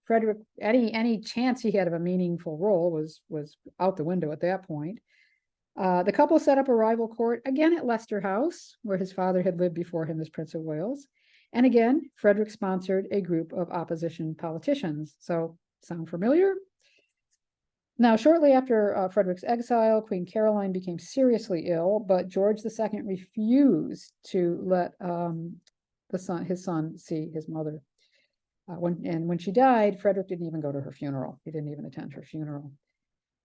Frederick, any chance he had of a meaningful role was out the window at that point. The couple set up a rival court, again at Leicester House, where his father had lived before him as Prince of Wales. And again, Frederick sponsored a group of opposition politicians. So, sound familiar? Now, shortly after Frederick's exile, Queen Caroline became seriously ill, but George II refused to let his son see his mother. When she died, Frederick didn't even go to her funeral. He didn't even attend her funeral.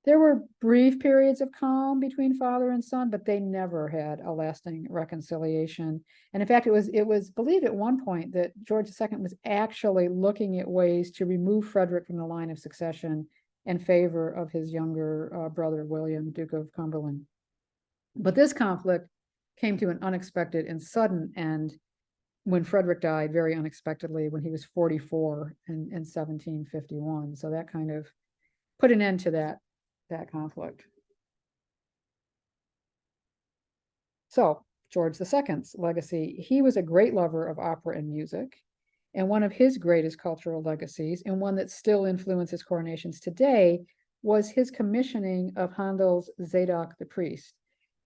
There were brief periods of calm between father and son, but they never had a lasting reconciliation. And in fact, it was believed at one point that George II was actually looking at ways to remove Frederick from the line of succession in favor of his younger brother, William, Duke of Cumberland. But this conflict came to an unexpected and sudden end when Frederick died very unexpectedly when he was 44 in 1751. So that kind of put an end to that conflict. So George II's legacy, he was a great lover of opera and music. And one of his greatest cultural legacies, and one that still influences coronations today, was his commissioning of Handel's Zadok the Priest.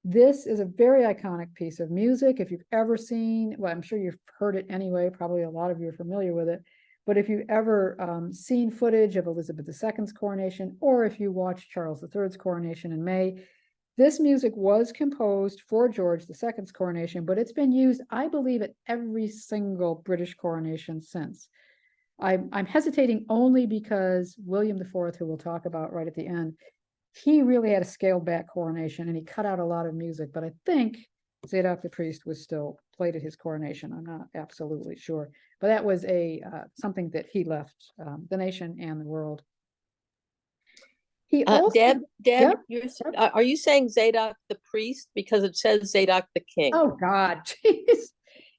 This is a very iconic piece of music. If you've ever seen, well, I'm sure you've heard it anyway, probably a lot of you are familiar with it, but if you've ever seen footage of Elizabeth II's coronation, or if you watched Charles III's coronation in May, this music was composed for George II's coronation, but it's been used, I believe, at every single British coronation since. I'm hesitating only because William IV, who we'll talk about right at the end, he really had a scaled back coronation and he cut out a lot of music, but I think Zadok the Priest was still played at his coronation. I'm not absolutely sure, but that was something that he left the nation and the world. He also, Deb, Yep, are you saying Zadok the priest? Because it says Zadok the king. oh God, jeez.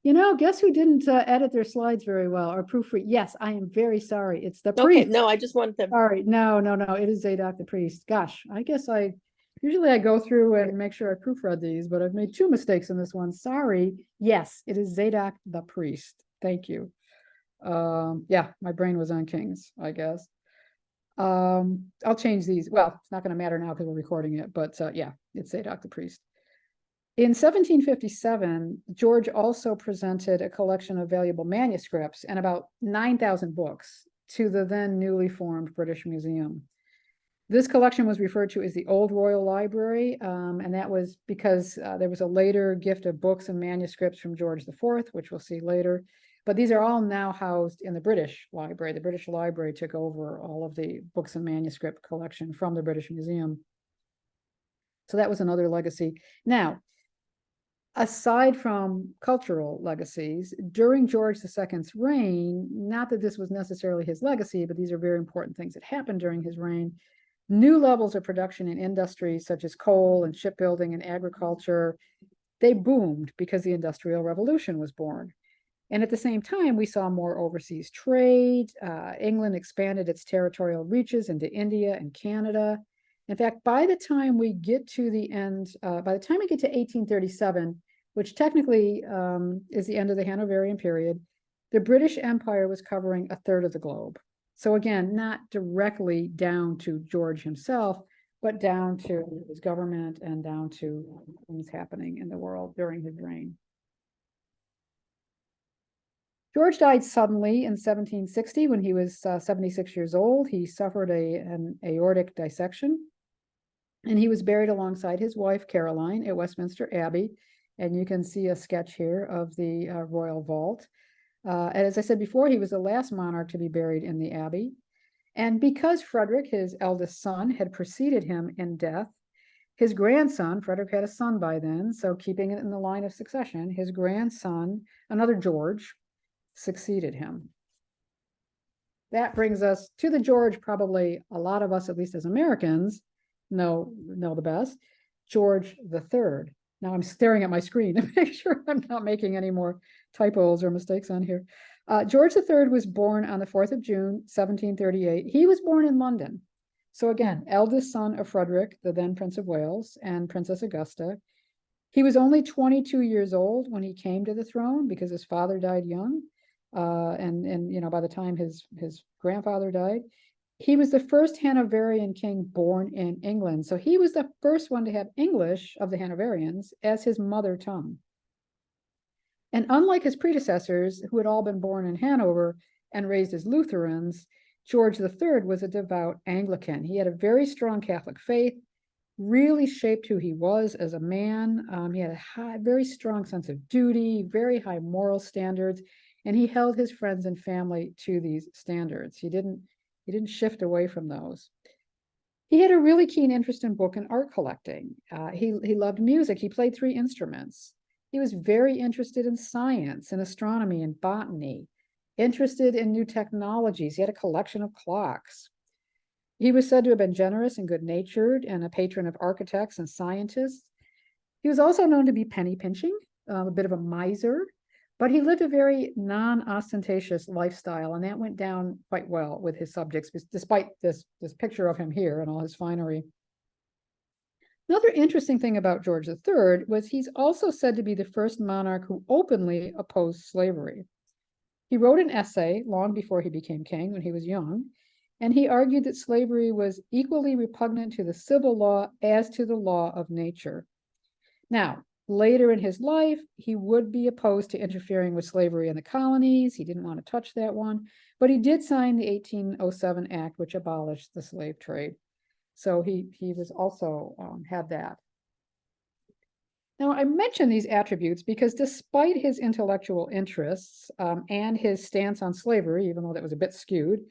You know, guess who didn't edit their slides very well or proofread? Yes, I am very sorry. It's the Okay, priest. no, I just wanted to. Sorry, no, it is Zadok the priest. Gosh, I guess usually I go through and make sure I proofread these, but I've made 2 mistakes in this one. Sorry. Yes, it is Zadok the priest. Thank you. Yeah, my brain was on kings, I guess. I'll change these. Well, it's not going to matter now because we're recording it, but yeah, it's Zadok the priest. In 1757, George also presented a collection of valuable manuscripts and about 9,000 books to the then newly formed British Museum. This collection was referred to as the Old Royal Library, and that was because there was a later gift of books and manuscripts from George IV, which we'll see later. But these are all now housed in the British Library. The British Library took over all of the books and manuscript collection from the British Museum. So that was another legacy. Now, aside from cultural legacies, during George II's reign, not that this was necessarily his legacy, but these are very important things that happened during his reign, new levels of production in industries such as coal and shipbuilding and agriculture, they boomed because the Industrial Revolution was born. And at the same time, we saw more overseas trade. England expanded its territorial reaches into India and Canada. In fact, by the time we get to the end, by the time we get to 1837, which technically is the end of the Hanoverian period, the British Empire was covering 1/3 of the globe. So again, not directly down to George himself, but down to his government and down to things happening in the world during his reign. George died suddenly in 1760 when he was 76 years old. He suffered an aortic dissection, and he was buried alongside his wife, Caroline, at Westminster Abbey. And you can see a sketch here of the royal vault. And as I said before, he was the last monarch to be buried in the Abbey. And because Frederick, his eldest son, had preceded him in death, his grandson, Frederick had a son by then, so keeping it in the line of succession, his grandson, another George, succeeded him. That brings us to the George probably a lot of us, at least as Americans, know the best, George III. Now I'm staring at my screen to make sure I'm not making any more typos or mistakes on here. George III was born on the 4th of June, 1738. He was born in London. So again, eldest son of Frederick, the then Prince of Wales, and Princess Augusta. He was only 22 years old when he came to the throne because his father died young. And you know, by the time his grandfather died, he was the first Hanoverian king born in England. So he was the first one to have English of the Hanoverians as his mother tongue. And unlike his predecessors, who had all been born in Hanover and raised as Lutherans, George III was a devout Anglican. He had a very strong Catholic faith, really shaped who he was as a man. He had a very strong sense of duty, very high moral standards, and he held his friends and family to these standards. He didn't shift away from those. He had a really keen interest in book and art collecting. He loved music. He played 3 instruments. He was very interested in science and astronomy and botany, interested in new technologies. He had a collection of clocks. He was said to have been generous and good-natured and a patron of architects and scientists. He was also known to be penny pinching, a bit of a miser, but he lived a very non-ostentatious lifestyle, and that went down quite well with his subjects, despite this picture of him here and all his finery. Another interesting thing about George III was he's also said to be the first monarch who openly opposed slavery. He wrote an essay long before he became king, when he was young, and he argued that slavery was equally repugnant to the civil law as to the law of nature. Now, later in his life, he would be opposed to interfering with slavery in the colonies. He didn't want to touch that one, but he did sign the 1807 Act, which abolished the slave trade. So he was also had that. Now, I mention these attributes because despite his intellectual interests and his stance on slavery, even though that was a bit skewed,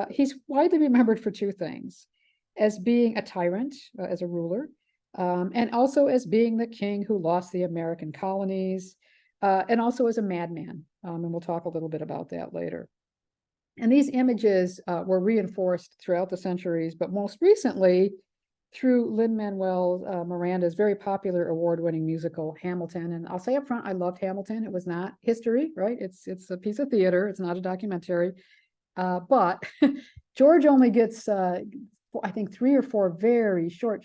he's widely remembered for 2 things: as being a tyrant, as a ruler, and also as being the king who lost the American colonies, and also as a madman. And we'll talk a little bit about that later. And these images were reinforced throughout the centuries, but most recently through Lin-Manuel Miranda's very popular award-winning musical Hamilton. And I'll say up front, I loved Hamilton. It was not history, right? It's a piece of theater. It's not a documentary. But George only gets, I think, 3 or 4 very short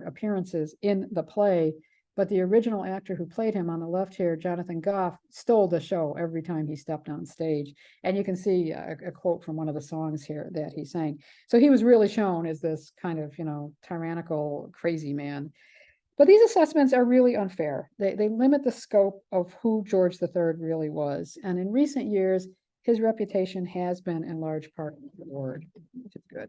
appearances in the play. But the original actor who played him on the left here, Jonathan Goff, stole the show every time he stepped on stage. And you can see a quote from one of the songs here that he sang. So he was really shown as this kind of, tyrannical, crazy man. But these assessments are really unfair. They limit the scope of who George III really was. And in recent years, his reputation has been in large part ignored, which is good.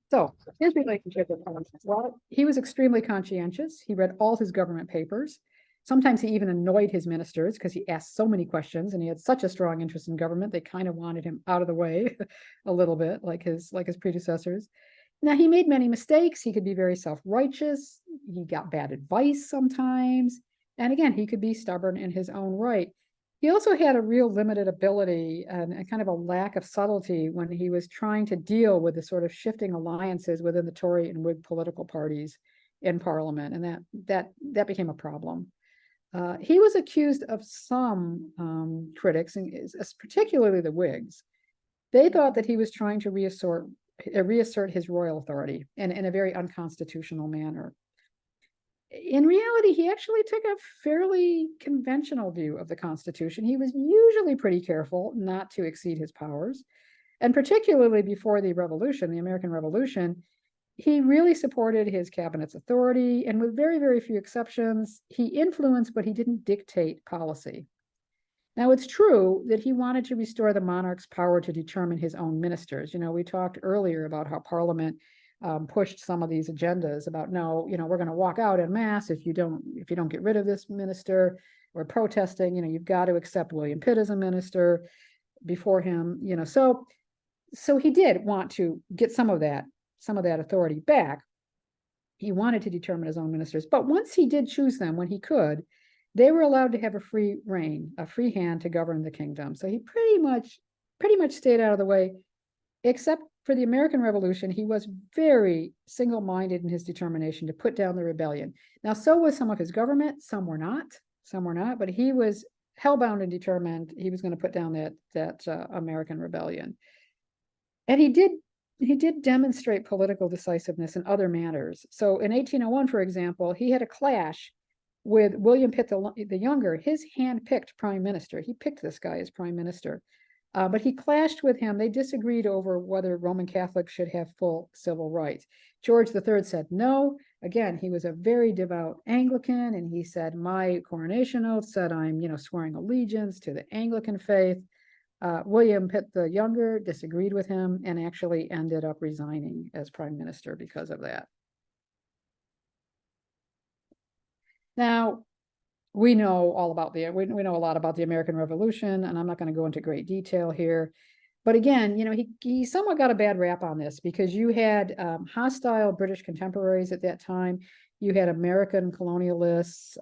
So his relationship with Parliament, well, he was extremely conscientious. He read all his government papers. Sometimes he even annoyed his ministers because he asked so many questions and he had such a strong interest in government, they kind of wanted him out of the way a little bit, like his predecessors. Now, he made many mistakes. He could be very self-righteous. He got bad advice sometimes. And again, he could be stubborn in his own right. He also had a real limited ability and a kind of a lack of subtlety when he was trying to deal with the sort of shifting alliances within the Tory and Whig political parties in Parliament, and that became a problem. He was accused of some critics, and particularly the Whigs. They thought that he was trying to reassert his royal authority in a very unconstitutional manner. In reality, he actually took a fairly conventional view of the Constitution. He was usually pretty careful not to exceed his powers. And particularly before the Revolution, the American Revolution, he really supported his cabinet's authority. And with very, very few exceptions, he influenced, but he didn't dictate policy. Now, it's true that he wanted to restore the monarch's power to determine his own ministers. We talked earlier about how Parliament pushed some of these agendas about, no, we're going to walk out en masse if you don't get rid of this minister. We're protesting, you've got to accept William Pitt as a minister before him, so he did want to get some of that authority back. He wanted to determine his own ministers, but once he did choose them when he could, they were allowed to have a free reign, a free hand to govern the kingdom. So he pretty much stayed out of the way, except for the American Revolution. He was very single-minded in his determination to put down the rebellion. Now, so was some of his government. Some were not, but he was hellbound and determined he was going to put down that American rebellion. And he did demonstrate political decisiveness in other matters. So in 1801, for example, he had a clash with William Pitt the Younger, his hand-picked prime minister. He picked this guy as prime minister. But he clashed with him. They disagreed over whether Roman Catholics should have full civil rights. George III said no. Again, he was a very devout Anglican, and he said, my coronation oath said I'm, swearing allegiance to the Anglican faith. William Pitt the Younger disagreed with him and actually ended up resigning as prime minister because of that. Now, we know a lot about the American Revolution, and I'm not going to go into great detail here. But again, he somewhat got a bad rap on this because you had hostile British contemporaries at that time. You had American colonialists.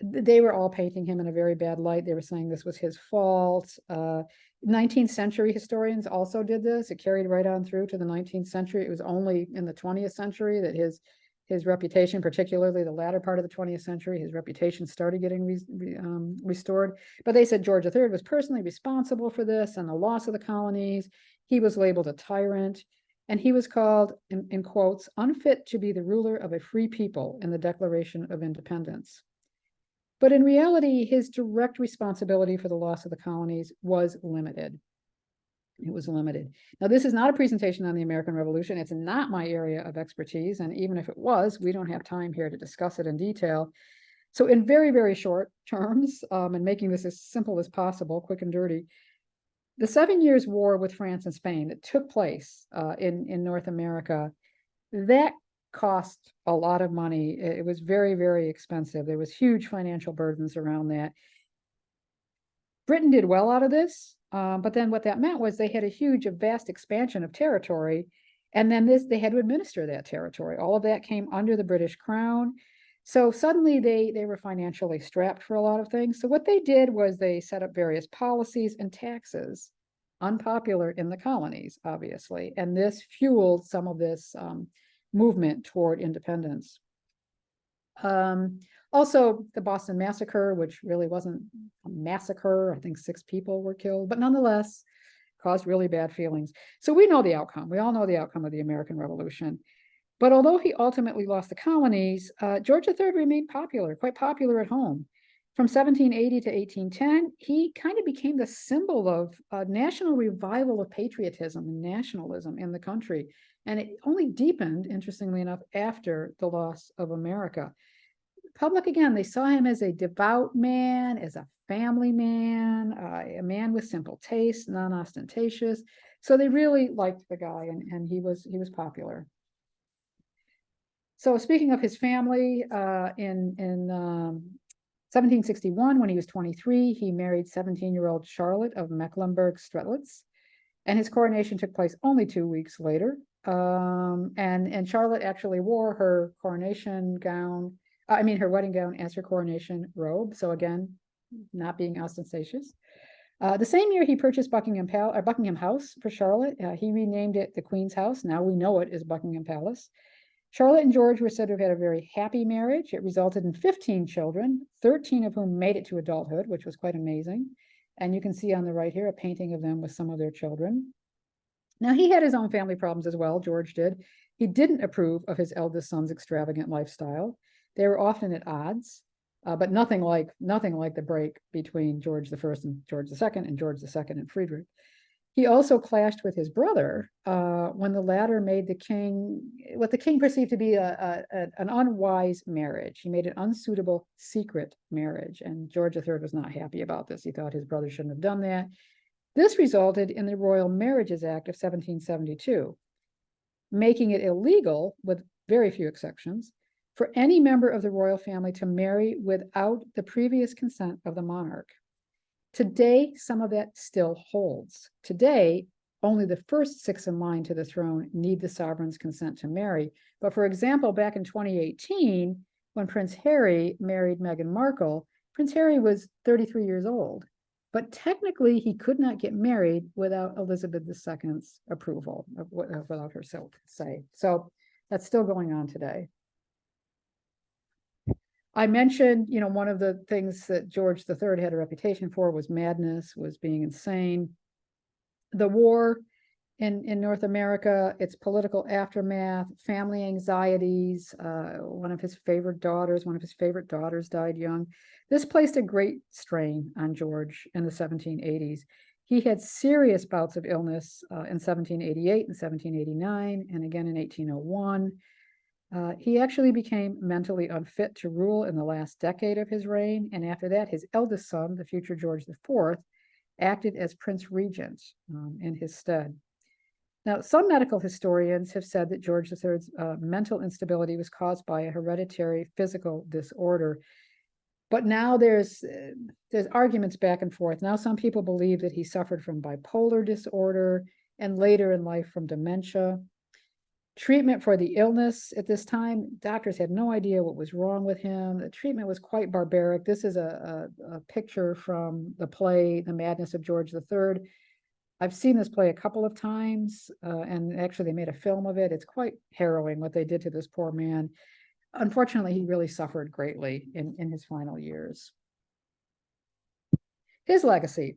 They were all painting him in a very bad light. They were saying this was his fault. 19th century historians also did this. It carried right on through to the 19th century. It was only in the 20th century that his reputation, particularly the latter part of the 20th century, his reputation started getting restored. But they said George III was personally responsible for this and the loss of the colonies. He was labeled a tyrant, and he was called, in quotes, unfit to be the ruler of a free people in the Declaration of Independence. But in reality, his direct responsibility for the loss of the colonies was limited. It was limited. Now, this is not a presentation on the American Revolution. It's not my area of expertise. And even if it was, we don't have time here to discuss it in detail. So in very, very short terms, and making this as simple as possible, quick and dirty, the 7 Years' War with France and Spain that took place in North America, that cost a lot of money. It was very, very expensive. There was huge financial burdens around that. Britain did well out of this. But then what that meant was they had a vast expansion of territory, and then they had to administer that territory. All of that came under the British Crown. So suddenly they were financially strapped for a lot of things. So what they did was they set up various policies and taxes, unpopular in the colonies, obviously. And this fueled some of this movement toward independence. Also, the Boston Massacre, which really wasn't a massacre, I think 6 people were killed, but nonetheless caused really bad feelings. So we know the outcome. We all know the outcome of the American Revolution. But although he ultimately lost the colonies, George III remained popular, quite popular at home. From 1780 to 1810, he kind of became the symbol of a national revival of patriotism and nationalism in the country. And it only deepened, interestingly enough, after the loss of America. Public, again, they saw him as a devout man, as a family man, a man with simple tastes, non-ostentatious. So they really liked the guy, and he was popular. So speaking of his family, in 1761, when he was 23, he married 17-year-old Charlotte of Mecklenburg-Strelitz, and his coronation took place only 2 weeks later. And Charlotte actually wore her coronation gown, her wedding gown as her coronation robe. So again, not being ostentatious. The same year, he purchased Buckingham House for Charlotte. He renamed it the Queen's House. Now we know it as Buckingham Palace. Charlotte and George were said to have had a very happy marriage. It resulted in 15 children, 13 of whom made it to adulthood, which was quite amazing. And you can see on the right here a painting of them with some of their children. Now, he had his own family problems as well, George did. He didn't approve of his eldest son's extravagant lifestyle. They were often at odds, but nothing like the break between George I and George II and George II and Friedrich. He also clashed with his brother when the latter made what the king perceived to be an unwise marriage. He made an unsuitable secret marriage, and George III was not happy about this. He thought his brother shouldn't have done that. This resulted in the Royal Marriages Act of 1772, making it illegal, with very few exceptions, for any member of the royal family to marry without the previous consent of the monarch. Today, some of that still holds. Today, only the first 6 in line to the throne need the sovereign's consent to marry. But for example, back in 2018, when Prince Harry married Meghan Markle, Prince Harry was 33 years old. But technically, he could not get married without Elizabeth II's approval, without her say. So that's still going on today. I mentioned, one of the things that George III had a reputation for was madness, was being insane. The war in North America, its political aftermath, family anxieties, one of his favorite daughters died young. This placed a great strain on George in the 1780s. He had serious bouts of illness in 1788 and 1789, and again in 1801. He actually became mentally unfit to rule in the last decade of his reign, and after that, his eldest son, the future George IV, acted as Prince Regent in his stead. Now, some medical historians have said that George III's mental instability was caused by a hereditary physical disorder, but now there's arguments back and forth. Now, some people believe that he suffered from bipolar disorder, and later in life from dementia. Treatment for the illness at this time, doctors had no idea what was wrong with him. The treatment was quite barbaric. This is a picture from the play, The Madness of George III. I've seen this play a couple of times, and actually they made a film of it. It's quite harrowing what they did to this poor man. Unfortunately, he really suffered greatly in his final years. His legacy.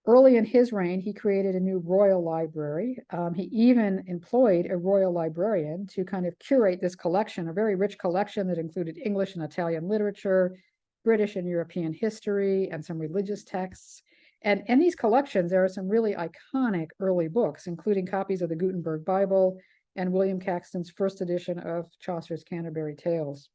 Early in his reign, he created a new royal library. He even employed a royal librarian to kind of curate this collection, a very rich collection that included English and Italian literature, British and European history, and some religious texts. And in these collections, there are some really iconic early books, including copies of the Gutenberg Bible and William Caxton's first edition of Chaucer's Canterbury Tales.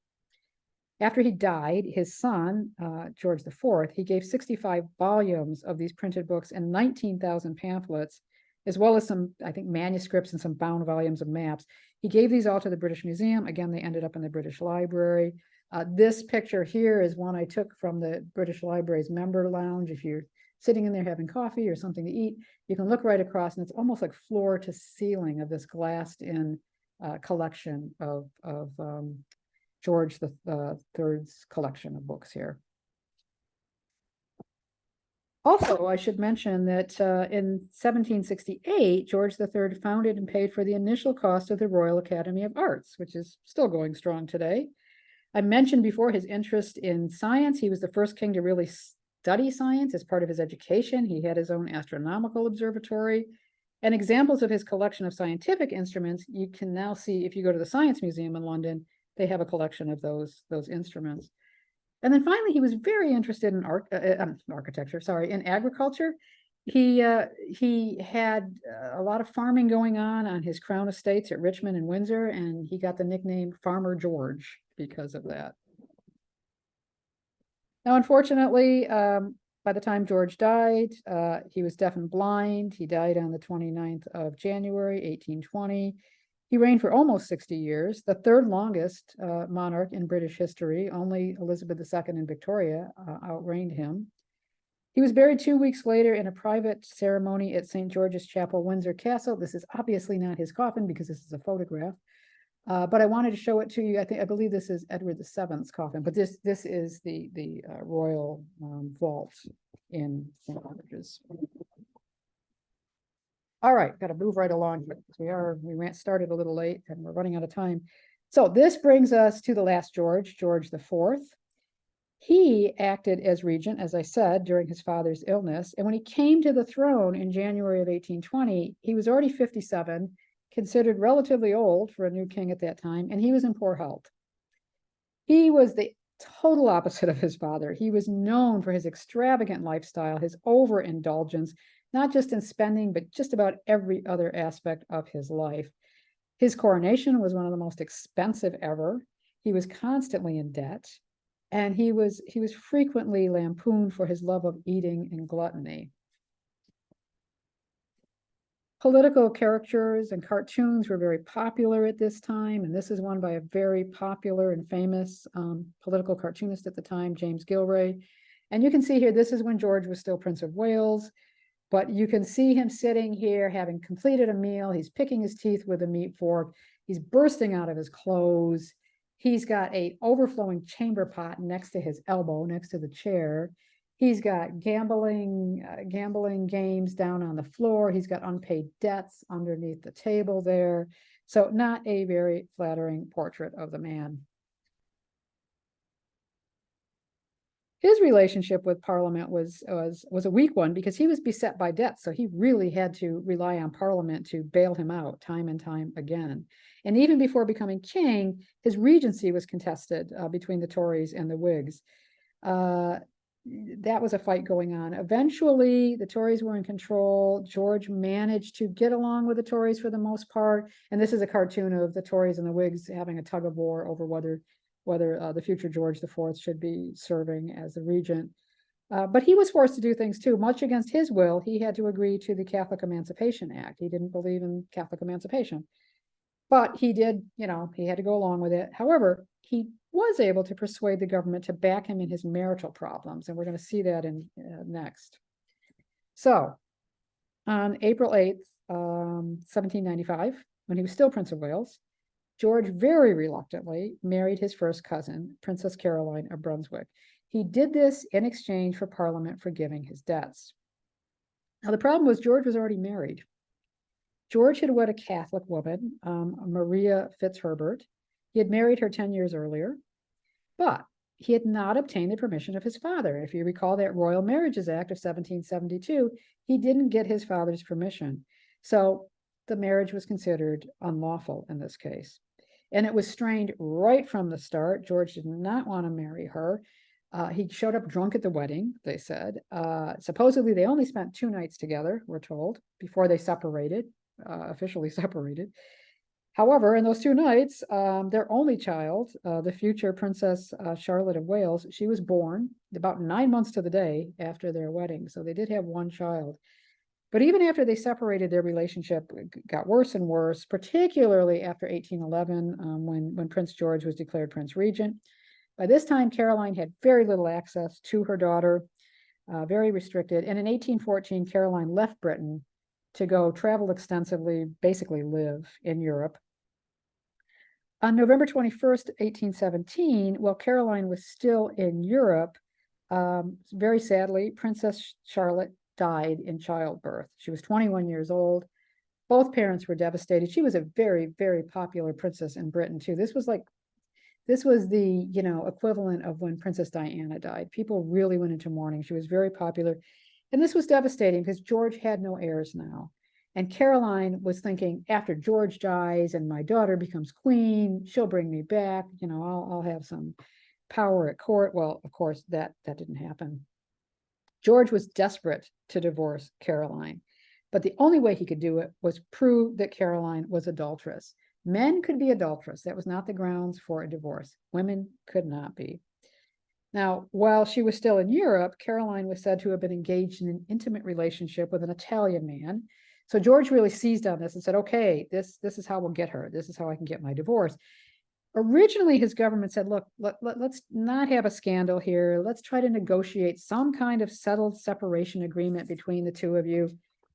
After he died, his son, George IV, he gave 65 volumes of these printed books and 19,000 pamphlets, as well as some, I think, manuscripts and some bound volumes of maps. He gave these all to the British Museum. Again, they ended up in the British Library. This picture here is one I took from the British Library's member lounge. If you're sitting in there having coffee or something to eat, you can look right across, and it's almost like floor to ceiling of this glassed-in collection of George III's collection of books here. Also, I should mention that in 1768, George III founded and paid for the initial cost of the Royal Academy of Arts, which is still going strong today. I mentioned before his interest in science. He was the first king to really study science as part of his education. He had his own astronomical observatory. And examples of his collection of scientific instruments, you can now see if you go to the Science Museum in London, they have a collection of those instruments. And then finally, he was very interested in architecture, in agriculture. He had a lot of farming going on his crown estates at Richmond and Windsor, and he got the nickname Farmer George because of that. Now, unfortunately, by the time George died, he was deaf and blind. He died on the 29th of January, 1820. He reigned for almost 60 years, the third longest monarch in British history. Only Elizabeth II and Victoria outreigned him. He was buried 2 weeks later in a private ceremony at St. George's Chapel, Windsor Castle. This is obviously not his coffin because this is a photograph, but I wanted to show it to you. I believe this is Edward VII's coffin, but this is the royal vault in St. George's. All right, got to move right along here because we started a little late and we're running out of time. So this brings us to the last George, George IV. He acted as regent, as I said, during his father's illness. And when he came to the throne in January of 1820, he was already 57, considered relatively old for a new king at that time, and he was in poor health. He was the total opposite of his father. He was known for his extravagant lifestyle, his overindulgence, not just in spending, but just about every other aspect of his life. His coronation was one of the most expensive ever. He was constantly in debt, and he was frequently lampooned for his love of eating and gluttony. Political caricatures and cartoons were very popular at this time, and this is one by a very popular and famous political cartoonist at the time, James Gilray. And you can see here, this is when George was still Prince of Wales. But you can see him sitting here, having completed a meal. He's picking his teeth with a meat fork. He's bursting out of his clothes. He's got an overflowing chamber pot next to his elbow, next to the chair. He's got gambling games down on the floor. He's got unpaid debts underneath the table there. So not a very flattering portrait of the man. His relationship with Parliament was a weak one because he was beset by debt. So he really had to rely on Parliament to bail him out time and time again. And even before becoming king, his regency was contested between the Tories and the Whigs. That was a fight going on. Eventually, the Tories were in control. George managed to get along with the Tories for the most part. And this is a cartoon of the Tories and the Whigs having a tug of war over whether the future George IV should be serving as the regent. But he was forced to do things too. Much against his will, he had to agree to the Catholic Emancipation Act. He didn't believe in Catholic emancipation. But he did, he had to go along with it. However, he was able to persuade the government to back him in his marital problems. And we're going to see that in next. So on April 8th, 1795, when he was still Prince of Wales, George very reluctantly married his first cousin, Princess Caroline of Brunswick. He did this in exchange for Parliament forgiving his debts. Now, the problem was George was already married. George had wed a Catholic woman, Maria Fitzherbert. He had married her 10 years earlier, but he had not obtained the permission of his father. If you recall that Royal Marriages Act of 1772, he didn't get his father's permission. So the marriage was considered unlawful in this case. And it was strained right from the start. George did not want to marry her. He showed up drunk at the wedding, they said. Supposedly, they only spent 2 nights together, we're told, before they separated, officially separated. However, in those 2 nights, their only child, the future Princess Charlotte of Wales, she was born about 9 months to the day after their wedding. So they did have 1 child. But even after they separated, their relationship got worse and worse, particularly after 1811, when Prince George was declared Prince Regent. By this time, Caroline had very little access to her daughter, very restricted. And in 1814, Caroline left Britain to go travel extensively, basically live in Europe. On November 21st, 1817, while Caroline was still in Europe, very sadly, Princess Charlotte died in childbirth. She was 21 years old. Both parents were devastated. She was a very, very popular princess in Britain too. This was the, equivalent of when Princess Diana died. People really went into mourning. She was very popular. And this was devastating because George had no heirs now. And Caroline was thinking, after George dies and my daughter becomes queen, she'll bring me back. I'll have some power at court. Well, of course, that didn't happen. George was desperate to divorce Caroline, but the only way he could do it was prove that Caroline was adulterous. Men could be adulterous. That was not the grounds for a divorce. Women could not be. Now, while she was still in Europe, Caroline was said to have been engaged in an intimate relationship with an Italian man. So George really seized on this and said, okay, this is how we'll get her. This is how I can get my divorce. Originally, his government said, look, let's not have a scandal here. Let's try to negotiate some kind of settled separation agreement between the two of you.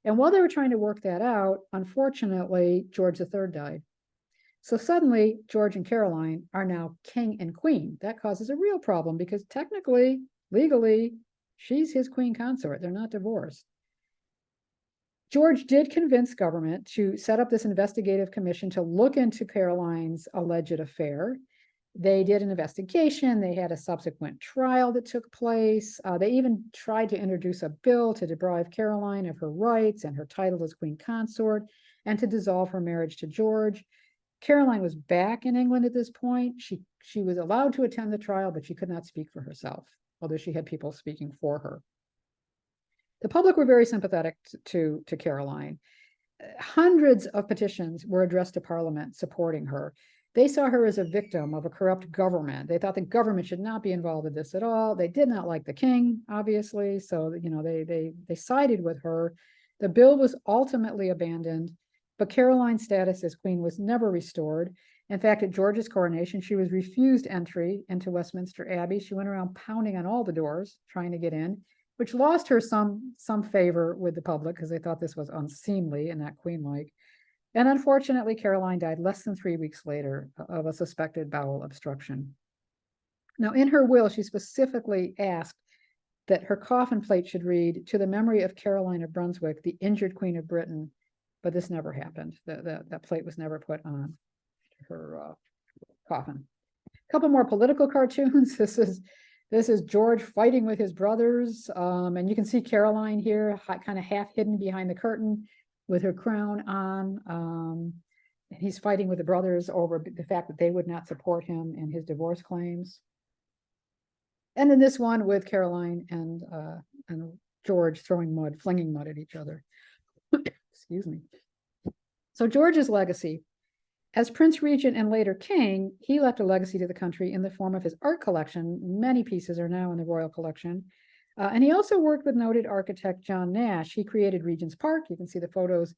And while they were trying to work that out, unfortunately, George III died. So suddenly, George and Caroline are now king and queen. That causes a real problem because technically, legally, she's his queen consort. They're not divorced. George did convince government to set up this investigative commission to look into Caroline's alleged affair. They did an investigation. They had a subsequent trial that took place. They even tried to introduce a bill to deprive Caroline of her rights and her title as queen consort and to dissolve her marriage to George. Caroline was back in England at this point. She was allowed to attend the trial, but she could not speak for herself, although she had people speaking for her. The public were very sympathetic to Caroline. Hundreds of petitions were addressed to Parliament supporting her. They saw her as a victim of a corrupt government. They thought the government should not be involved in this at all. They did not like the king, obviously, so they sided with her. The bill was ultimately abandoned, but Caroline's status as queen was never restored. In fact, at George's coronation, she was refused entry into Westminster Abbey. She went around pounding on all the doors, trying to get in, which lost her some favor with the public because they thought this was unseemly and not queen-like. And unfortunately, Caroline died less than 3 weeks later of a suspected bowel obstruction. Now, in her will, she specifically asked that her coffin plate should read, "To the memory of Caroline of Brunswick, the injured Queen of Britain," but this never happened. That plate was never put on her coffin. A couple more political cartoons. This is George fighting with his brothers, and you can see Caroline here, kind of half hidden behind the curtain with her crown on. He's fighting with the brothers over the fact that they would not support him in his divorce claims. And then this one with Caroline and George flinging mud at each other. Excuse me. So George's legacy. As Prince Regent and later king, he left a legacy to the country in the form of his art collection. Many pieces are now in the royal collection. And he also worked with noted architect John Nash. He created Regent's Park. You can see the photos,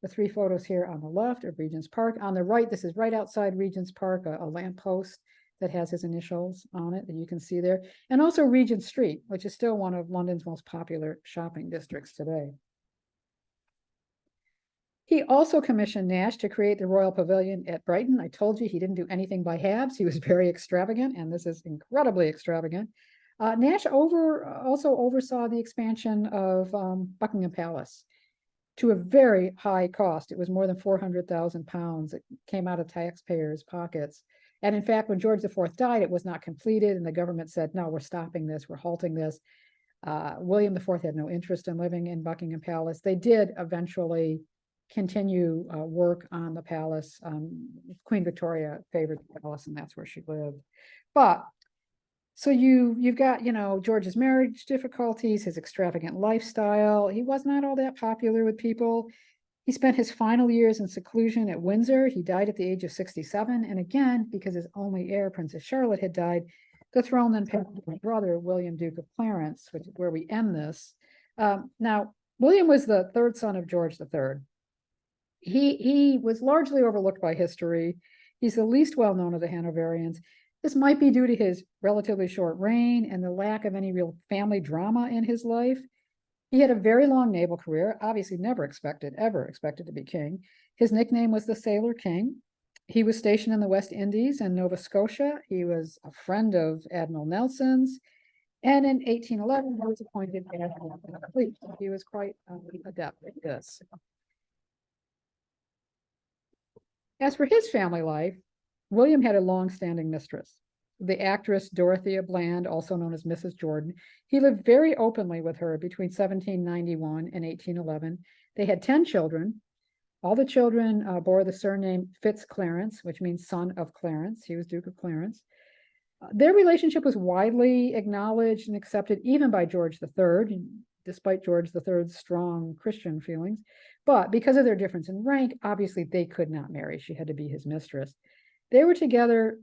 the 3 photos here on the left of Regent's Park. On the right, this is right outside Regent's Park, a lamppost that has his initials on it that you can see there. And also Regent Street, which is still one of London's most popular shopping districts today. He also commissioned Nash to create the Royal Pavilion at Brighton. I told you he didn't do anything by halves. He was very extravagant, and this is incredibly extravagant. Nash also oversaw the expansion of Buckingham Palace to a very high cost. It was more than £400,000. It came out of taxpayers' pockets. And in fact, when George IV died, it was not completed, and the government said, no, we're stopping this, we're halting this. William IV had no interest in living in Buckingham Palace. They did eventually continue work on the palace. Queen Victoria favored the palace, and that's where she lived. But so you've got, George's marriage difficulties, his extravagant lifestyle. He was not all that popular with people. He spent his final years in seclusion at Windsor. He died at the age of 67. And again, because his only heir, Princess Charlotte, had died, the throne then passed to his brother, William, Duke of Clarence, which is where we end this. Now, William was the 3rd son of George III. He was largely overlooked by history. He's the least well-known of the Hanoverians. This might be due to his relatively short reign and the lack of any real family drama in his life. He had a very long naval career, obviously ever expected to be king. His nickname was the Sailor King. He was stationed in the West Indies and Nova Scotia. He was a friend of Admiral Nelson's. And in 1811, he was appointed admiral of the fleet. He was quite adept at this. As for his family life, William had a long-standing mistress, the actress Dorothea Bland, also known as Mrs. Jordan. He lived very openly with her between 1791 and 1811. They had 10 children. All the children bore the surname Fitz-Clarence, which means son of Clarence. He was Duke of Clarence. Their relationship was widely acknowledged and accepted even by George III, despite George III's strong Christian feelings. But because of their difference in rank, obviously they could not marry. She had to be his mistress. They were together,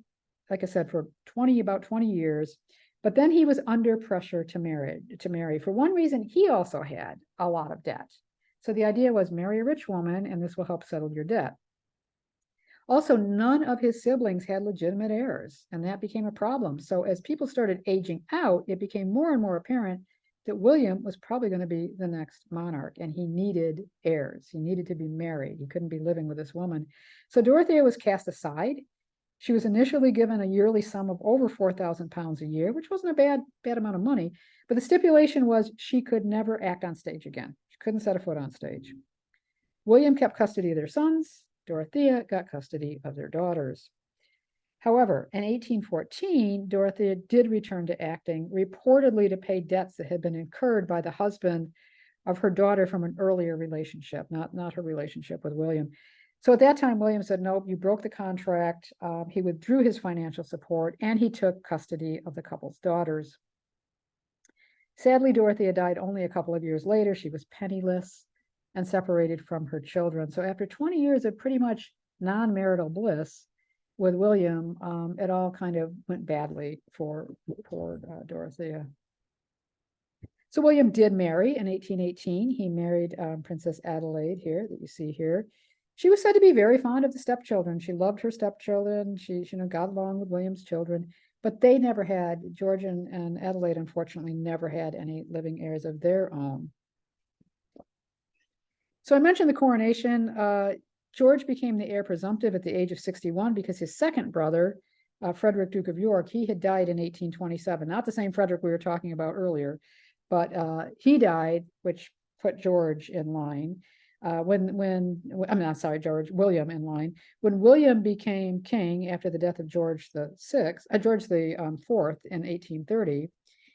like I said, for about 20 years. But then he was under pressure to marry. For one reason, he also had a lot of debt. So the idea was marry a rich woman, and this will help settle your debt. Also, none of his siblings had legitimate heirs, and that became a problem. So as people started aging out, it became more and more apparent that William was probably going to be the next monarch, and he needed heirs. He needed to be married. He couldn't be living with this woman. So Dorothea was cast aside. She was initially given a yearly sum of over £4,000 a year, which wasn't a bad amount of money, but the stipulation was she could never act on stage again. She couldn't set a foot on stage. William kept custody of their sons. Dorothea got custody of their daughters. However, in 1814, Dorothea did return to acting, reportedly to pay debts that had been incurred by the husband of her daughter from an earlier relationship, not her relationship with William. So at that time, William said, nope, you broke the contract. He withdrew his financial support, and he took custody of the couple's daughters. Sadly, Dorothea died only a couple of years later. She was penniless and separated from her children. So after 20 years of pretty much non-marital bliss with William, it all kind of went badly for poor Dorothea. So William did marry in 1818. He married Princess Adelaide here that you see here. She was said to be very fond of the stepchildren. She loved her stepchildren. She got along with William's children, but they never had, George and Adelaide, unfortunately, never had any living heirs of their own. So I mentioned the coronation. George became the heir presumptive at the age of 61 because his second brother, Frederick, Duke of York, he had died in 1827. Not the same Frederick we were talking about earlier, but he died, which put George in line. William in line. When William became king after the death of George the Fourth in 1830,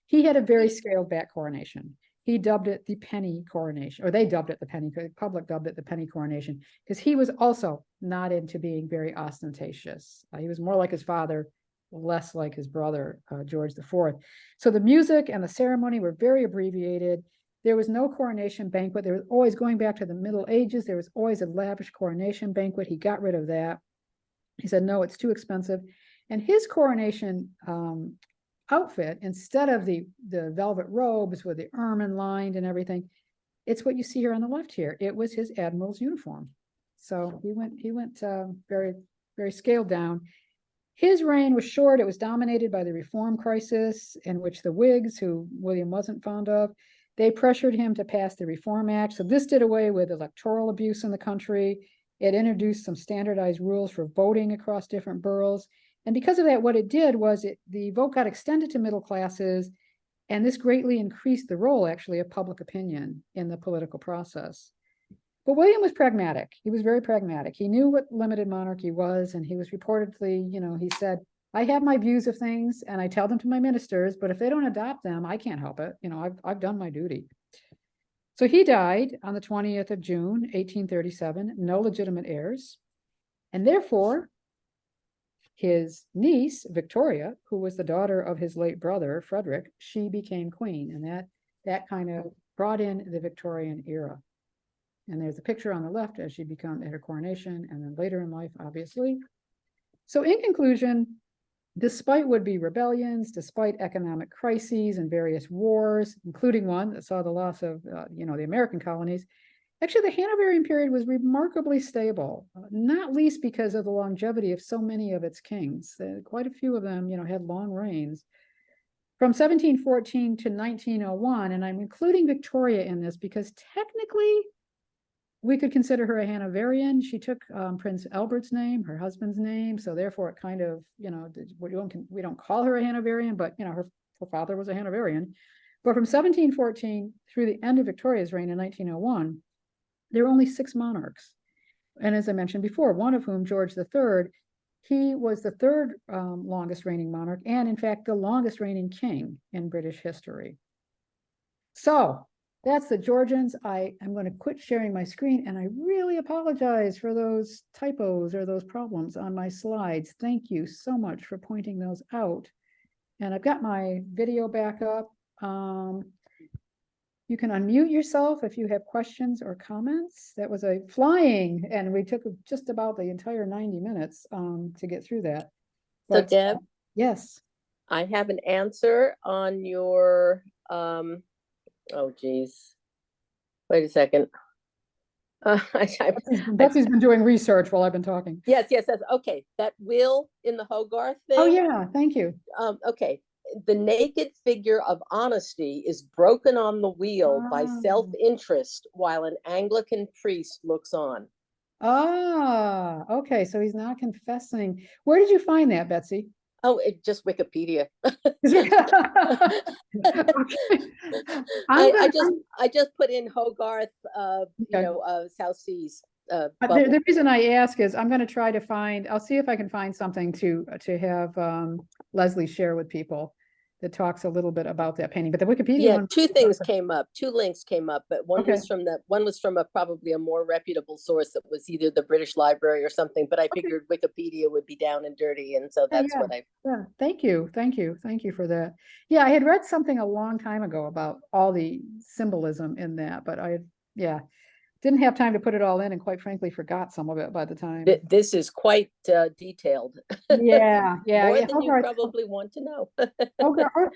he had a very scaled back coronation. He dubbed it the penny coronation, or they dubbed it the penny, the public dubbed it the penny coronation, because he was also not into being very ostentatious. He was more like his father, less like his brother, George IV. So the music and the ceremony were very abbreviated. There was no coronation banquet. There was always, going back to the Middle Ages, there was always a lavish coronation banquet. He got rid of that. He said, no, it's too expensive. And his coronation outfit, instead of the velvet robes with the ermine lined and everything, it's what you see here on the left here. It was his admiral's uniform. So he went very, very scaled down. His reign was short. It was dominated by the Reform crisis, in which the Whigs, who William wasn't fond of, they pressured him to pass the Reform Act. So this did away with electoral abuse in the country. It introduced some standardized rules for voting across different boroughs. And because of that, what it did was the vote got extended to middle classes, and this greatly increased the role, actually, of public opinion in the political process. But William was pragmatic. He was very pragmatic. He knew what limited monarchy was, and he was reportedly, he said, I have my views of things, and I tell them to my ministers, but if they don't adopt them, I can't help it. I've done my duty. So he died on the 20th of June, 1837, no legitimate heirs, and therefore, his niece, Victoria, who was the daughter of his late brother, Frederick, she became queen. And that kind of brought in the Victorian era. And there's a picture on the left as she became at her coronation, and then later in life, obviously. So in conclusion, despite would-be rebellions, despite economic crises and various wars, including one that saw the loss of, the American colonies, actually, the Hanoverian period was remarkably stable, not least because of the longevity of so many of its kings. Quite a few of them, had long reigns. From 1714 to 1901, and I'm including Victoria in this because technically we could consider her a Hanoverian. She took Prince Albert's name, her husband's name, so therefore it kind of, we don't call her a Hanoverian, but her father was a Hanoverian. But from 1714 through the end of Victoria's reign in 1901, there were only 6 monarchs. And as I mentioned before, one of whom, George III, he was the third longest reigning monarch, and in fact, the longest reigning king in British history. So that's the Georgians. I am going to quit sharing my screen, and I really apologize for those typos or those problems on my slides. Thank you so much for pointing those out. And I've got my video back up. You can unmute yourself if you have questions or comments. That was a flying, and we took just about the entire 90 minutes to get through that. So But, Deb, yes. I have an answer on your, oh geez. Wait a second. Betsy's been doing research while I've been talking. Yes. Okay, that wheel in the Hogarth thing. Oh yeah, thank you. Okay, the naked figure of honesty is broken on the wheel by self-interest while an Anglican priest looks on. Ah, okay, so he's not confessing. Where did you find that, Betsy? Oh, it just Wikipedia. I just put in Hogarth, South Seas. The reason I ask is I'm going to try to find. I'll see if I can find something to have Leslie share with people that talks a little bit about that painting. But the Wikipedia one, two links came up, but one was from probably a more reputable source that was either the British Library or something. But I figured Wikipedia would be down and dirty, and so that's what I. Yeah, thank you for that. Yeah, I had read something a long time ago about all the symbolism in that, but didn't have time to put it all in, and quite frankly forgot some of it by the time. This is quite detailed. Yeah. More than you probably want to know.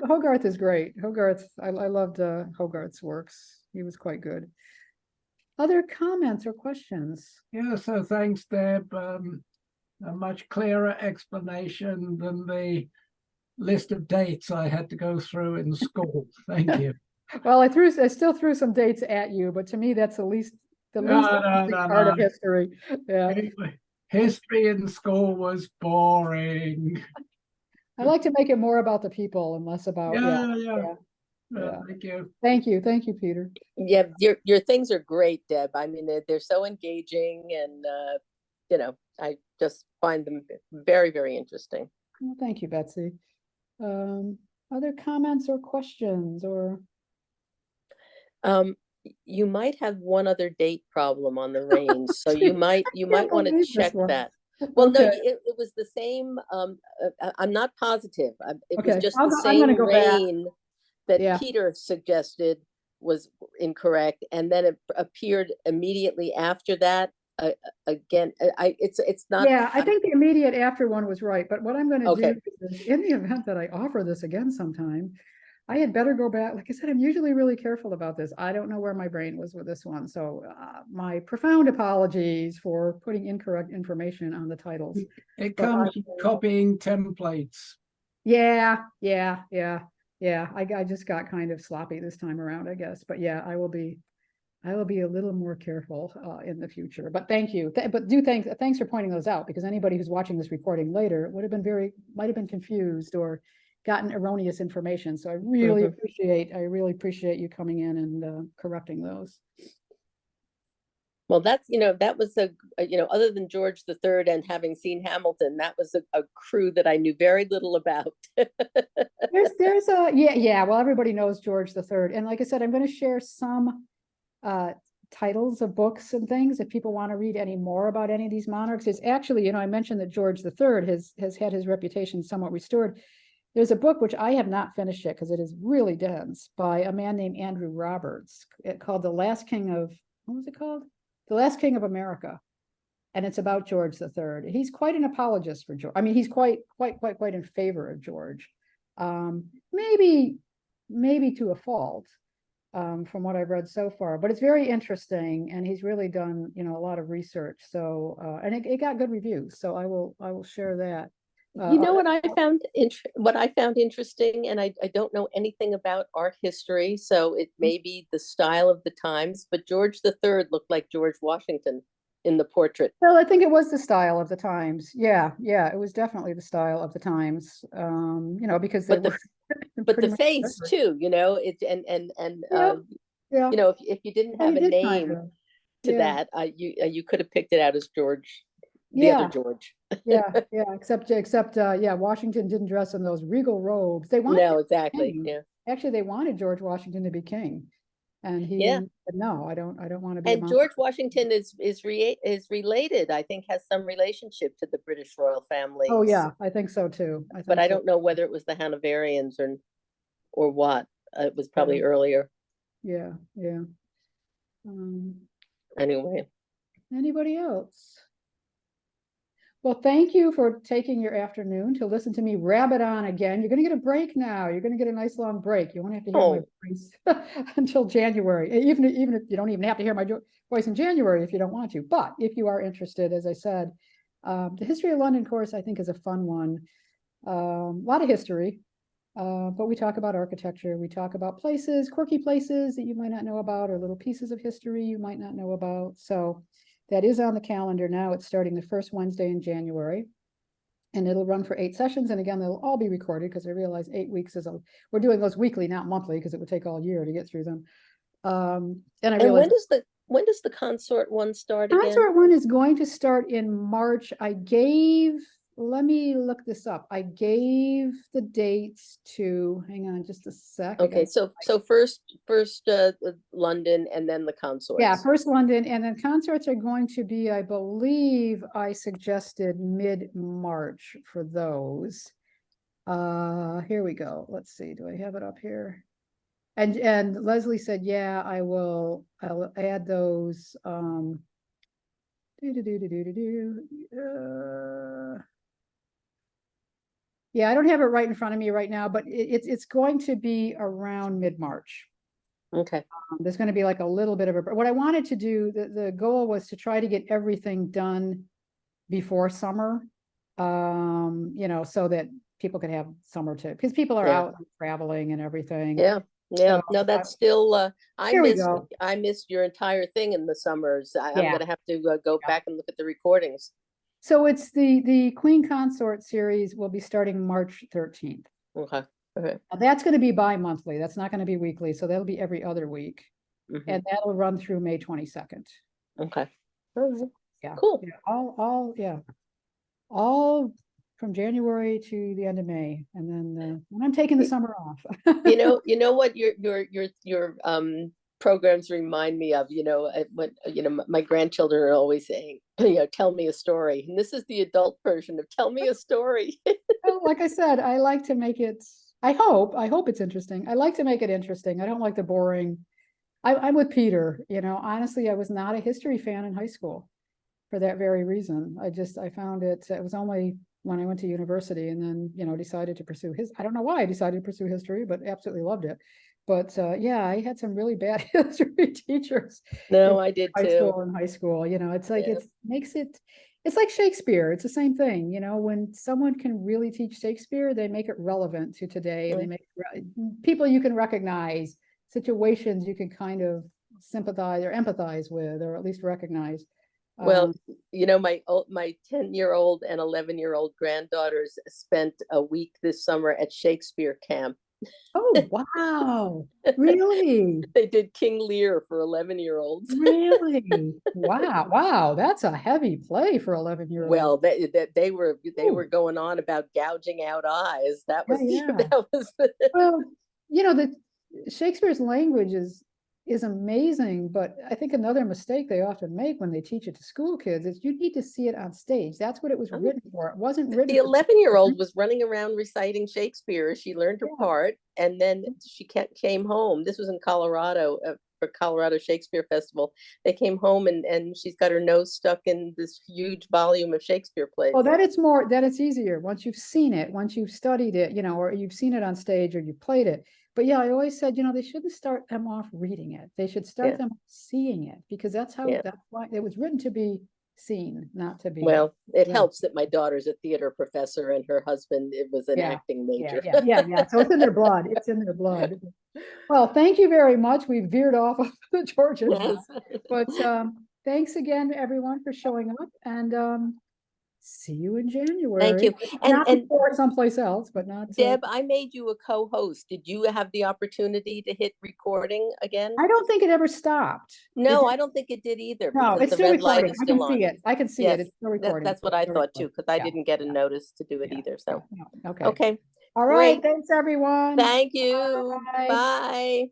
Hogarth is great. Hogarth, I loved Hogarth's works. He was quite good. Other comments or questions? Yeah, so thanks, Deb. A much clearer explanation than the list of dates I had to go through in school. Thank you. Well, I still threw some dates at you, but to me that's the least part of history. Yeah. History in school was boring. I like to make it more about the people and less about Thank you. Thank you, Peter. Yeah, your things are great, Deb. I mean, they're so engaging, and I just find them very, very interesting. Well, thank you, Betsy. Other comments or questions or? You might have one other date problem on the range, so you might want to check that. Well, okay. No, it was the same. I'm not positive. It was just the same reign that Peter suggested was incorrect, and then it appeared immediately after that. Again, it's not. Yeah, I think the immediate after one was right, but what I'm going to do is, in the event that I offer this again sometime, I had better go back. Like I said, I'm usually really careful about this. I don't know where my brain was with this one. So my profound apologies for putting incorrect information on the titles. It comes copying templates. Yeah. I just got kind of sloppy this time around, I guess. But yeah, I will be a little more careful in the future. But thank you. Thanks for pointing those out, because anybody who's watching this recording later might have been confused or gotten erroneous information. So I really appreciate you coming in and correcting those. Well, that's, that was other than George III and having seen Hamilton, that was a crew that I knew very little about. Well, everybody knows George III. And like I said, I'm going to share some titles of books and things if people want to read any more about any of these monarchs. It's actually, I mentioned that George III has had his reputation somewhat restored. There's a book which I have not finished yet because it is really dense, by a man named Andrew Roberts, called The Last King of, what was it called? The Last King of America. And it's about George III. He's quite an apologist for George. I mean, he's quite in favor of George. Maybe to a fault, from what I've read so far, but it's very interesting, and he's really done, a lot of research. So, and it got good reviews. So I will share that. You know what I found interesting, and I don't know anything about art history, so it may be the style of the times, but George III looked like George Washington in the portrait. Well, I think it was the style of the times. Yeah, it was definitely the style of the times. Because they were but the face too, it yeah. if you didn't have a name to that, you could have picked it out as George, the other George. Except Washington didn't dress in those regal robes. No, exactly. Yeah. Actually, they wanted George Washington to be king. And he said, no, I don't want to be. And George Washington is related, I think, has some relationship to the British royal family. Oh yeah, I think so too. But I don't know whether it was the Hanoverians or what. It was probably earlier. Yeah. Anyway. Anybody else? Well, thank you for taking your afternoon to listen to me rabbit on again. You're going to get a break now. You're going to get a nice long break. You won't have to hear my voice until January. Even if you don't even have to hear my voice in January if you don't want to. But if you are interested, as I said, the History of London course, I think, is a fun one. A lot of history, but we talk about architecture. We talk about places, quirky places that you might not know about, or little pieces of history you might not know about. So that is on the calendar now. It's starting the first Wednesday in January, and it'll run for 8 sessions. And again, they'll all be recorded because I realize 8 weeks we're doing those weekly, not monthly, because it would take all year to get through them. And when does the consort one start again? Consort one is going to start in March. Let me look this up. I gave the dates to, hang on just a sec. Okay, so first London and then the consorts. Yeah, first London, and then consorts are going to be, I believe I suggested mid-March for those. Here we go. Let's see, do I have it up here? And Leslie said, yeah, I'll add those. Yeah, I don't have it right in front of me right now, but it's going to be around mid-March. Okay. There's going to be like a little bit of what I wanted to do. The goal was to try to get everything done before summer, so that people could have summer too, because people are out traveling and everything. Yeah. So, no, that's still. I missed your entire thing in the summers. I'm going to have to go back and look at the recordings. So it's the Queen Consort series will be starting March 13th. Okay. Now that's going to be bi-monthly. That's not going to be weekly. So that'll be every other week. And that'll run through May 22nd. Okay. Yeah. Cool. Yeah, all from January to the end of May. And then when I'm taking the summer off. you know what your programs remind me of, my grandchildren are always saying, tell me a story. And this is the adult version of tell me a story. Well, like I said, I like to make it, I hope it's interesting. I like to make it interesting. I don't like the boring. I'm with Peter, honestly, I was not a history fan in high school for that very reason. I found it was only when I went to university and then, decided to pursue I don't know why I decided to pursue history, but absolutely loved it. But I had some really bad history teachers. No, I did too. In high school, it's like it's like Shakespeare. It's the same thing, when someone can really teach Shakespeare, they make it relevant to today. And they make people you can recognize, situations you can kind of sympathize or empathize with, or at least recognize. Well, my 10-year-old and 11-year-old granddaughters spent a week this summer at Shakespeare camp. Oh, wow. Really? They did King Lear for 11-year-olds. Really? Wow. That's a heavy play for 11-year-olds. Well, they were going on about gouging out eyes. That was well, the Shakespeare's language is amazing, but I think another mistake they often make when they teach it to school kids is you need to see it on stage. That's what it was written for. It wasn't written. The 11-year-old was running around reciting Shakespeare. She learned her part, and then she came home. This was in Colorado for Colorado Shakespeare Festival. They came home and she's got her nose stuck in this huge volume of Shakespeare plays. Well, that it's easier once you've seen it, once you've studied it, or you've seen it on stage or you played it. But I always said, they shouldn't start them off reading it. They should start them seeing it, because that's why it was written to be seen, not to be. Well, it Yeah. helps that my daughter's a theater professor and her husband, it was an acting major. Yeah. So it's in their blood. It's in their blood. Well, thank you very much. We veered off of the Georgians, Yes. but thanks again, everyone, for showing up, and see you in January. Thank you. Not before someplace else, but not. Deb, I made you a co-host. Did you have the opportunity to hit recording again? I don't think it ever stopped. No, I don't think it did either. No, because it's the still red light recording. is I still can see on. it. I can see Yes, it. It's still recording. that's what I thought too, because I didn't get a notice to do it either. So, Okay. okay. All right. Great. Thanks, everyone. Thank you. Bye. Bye.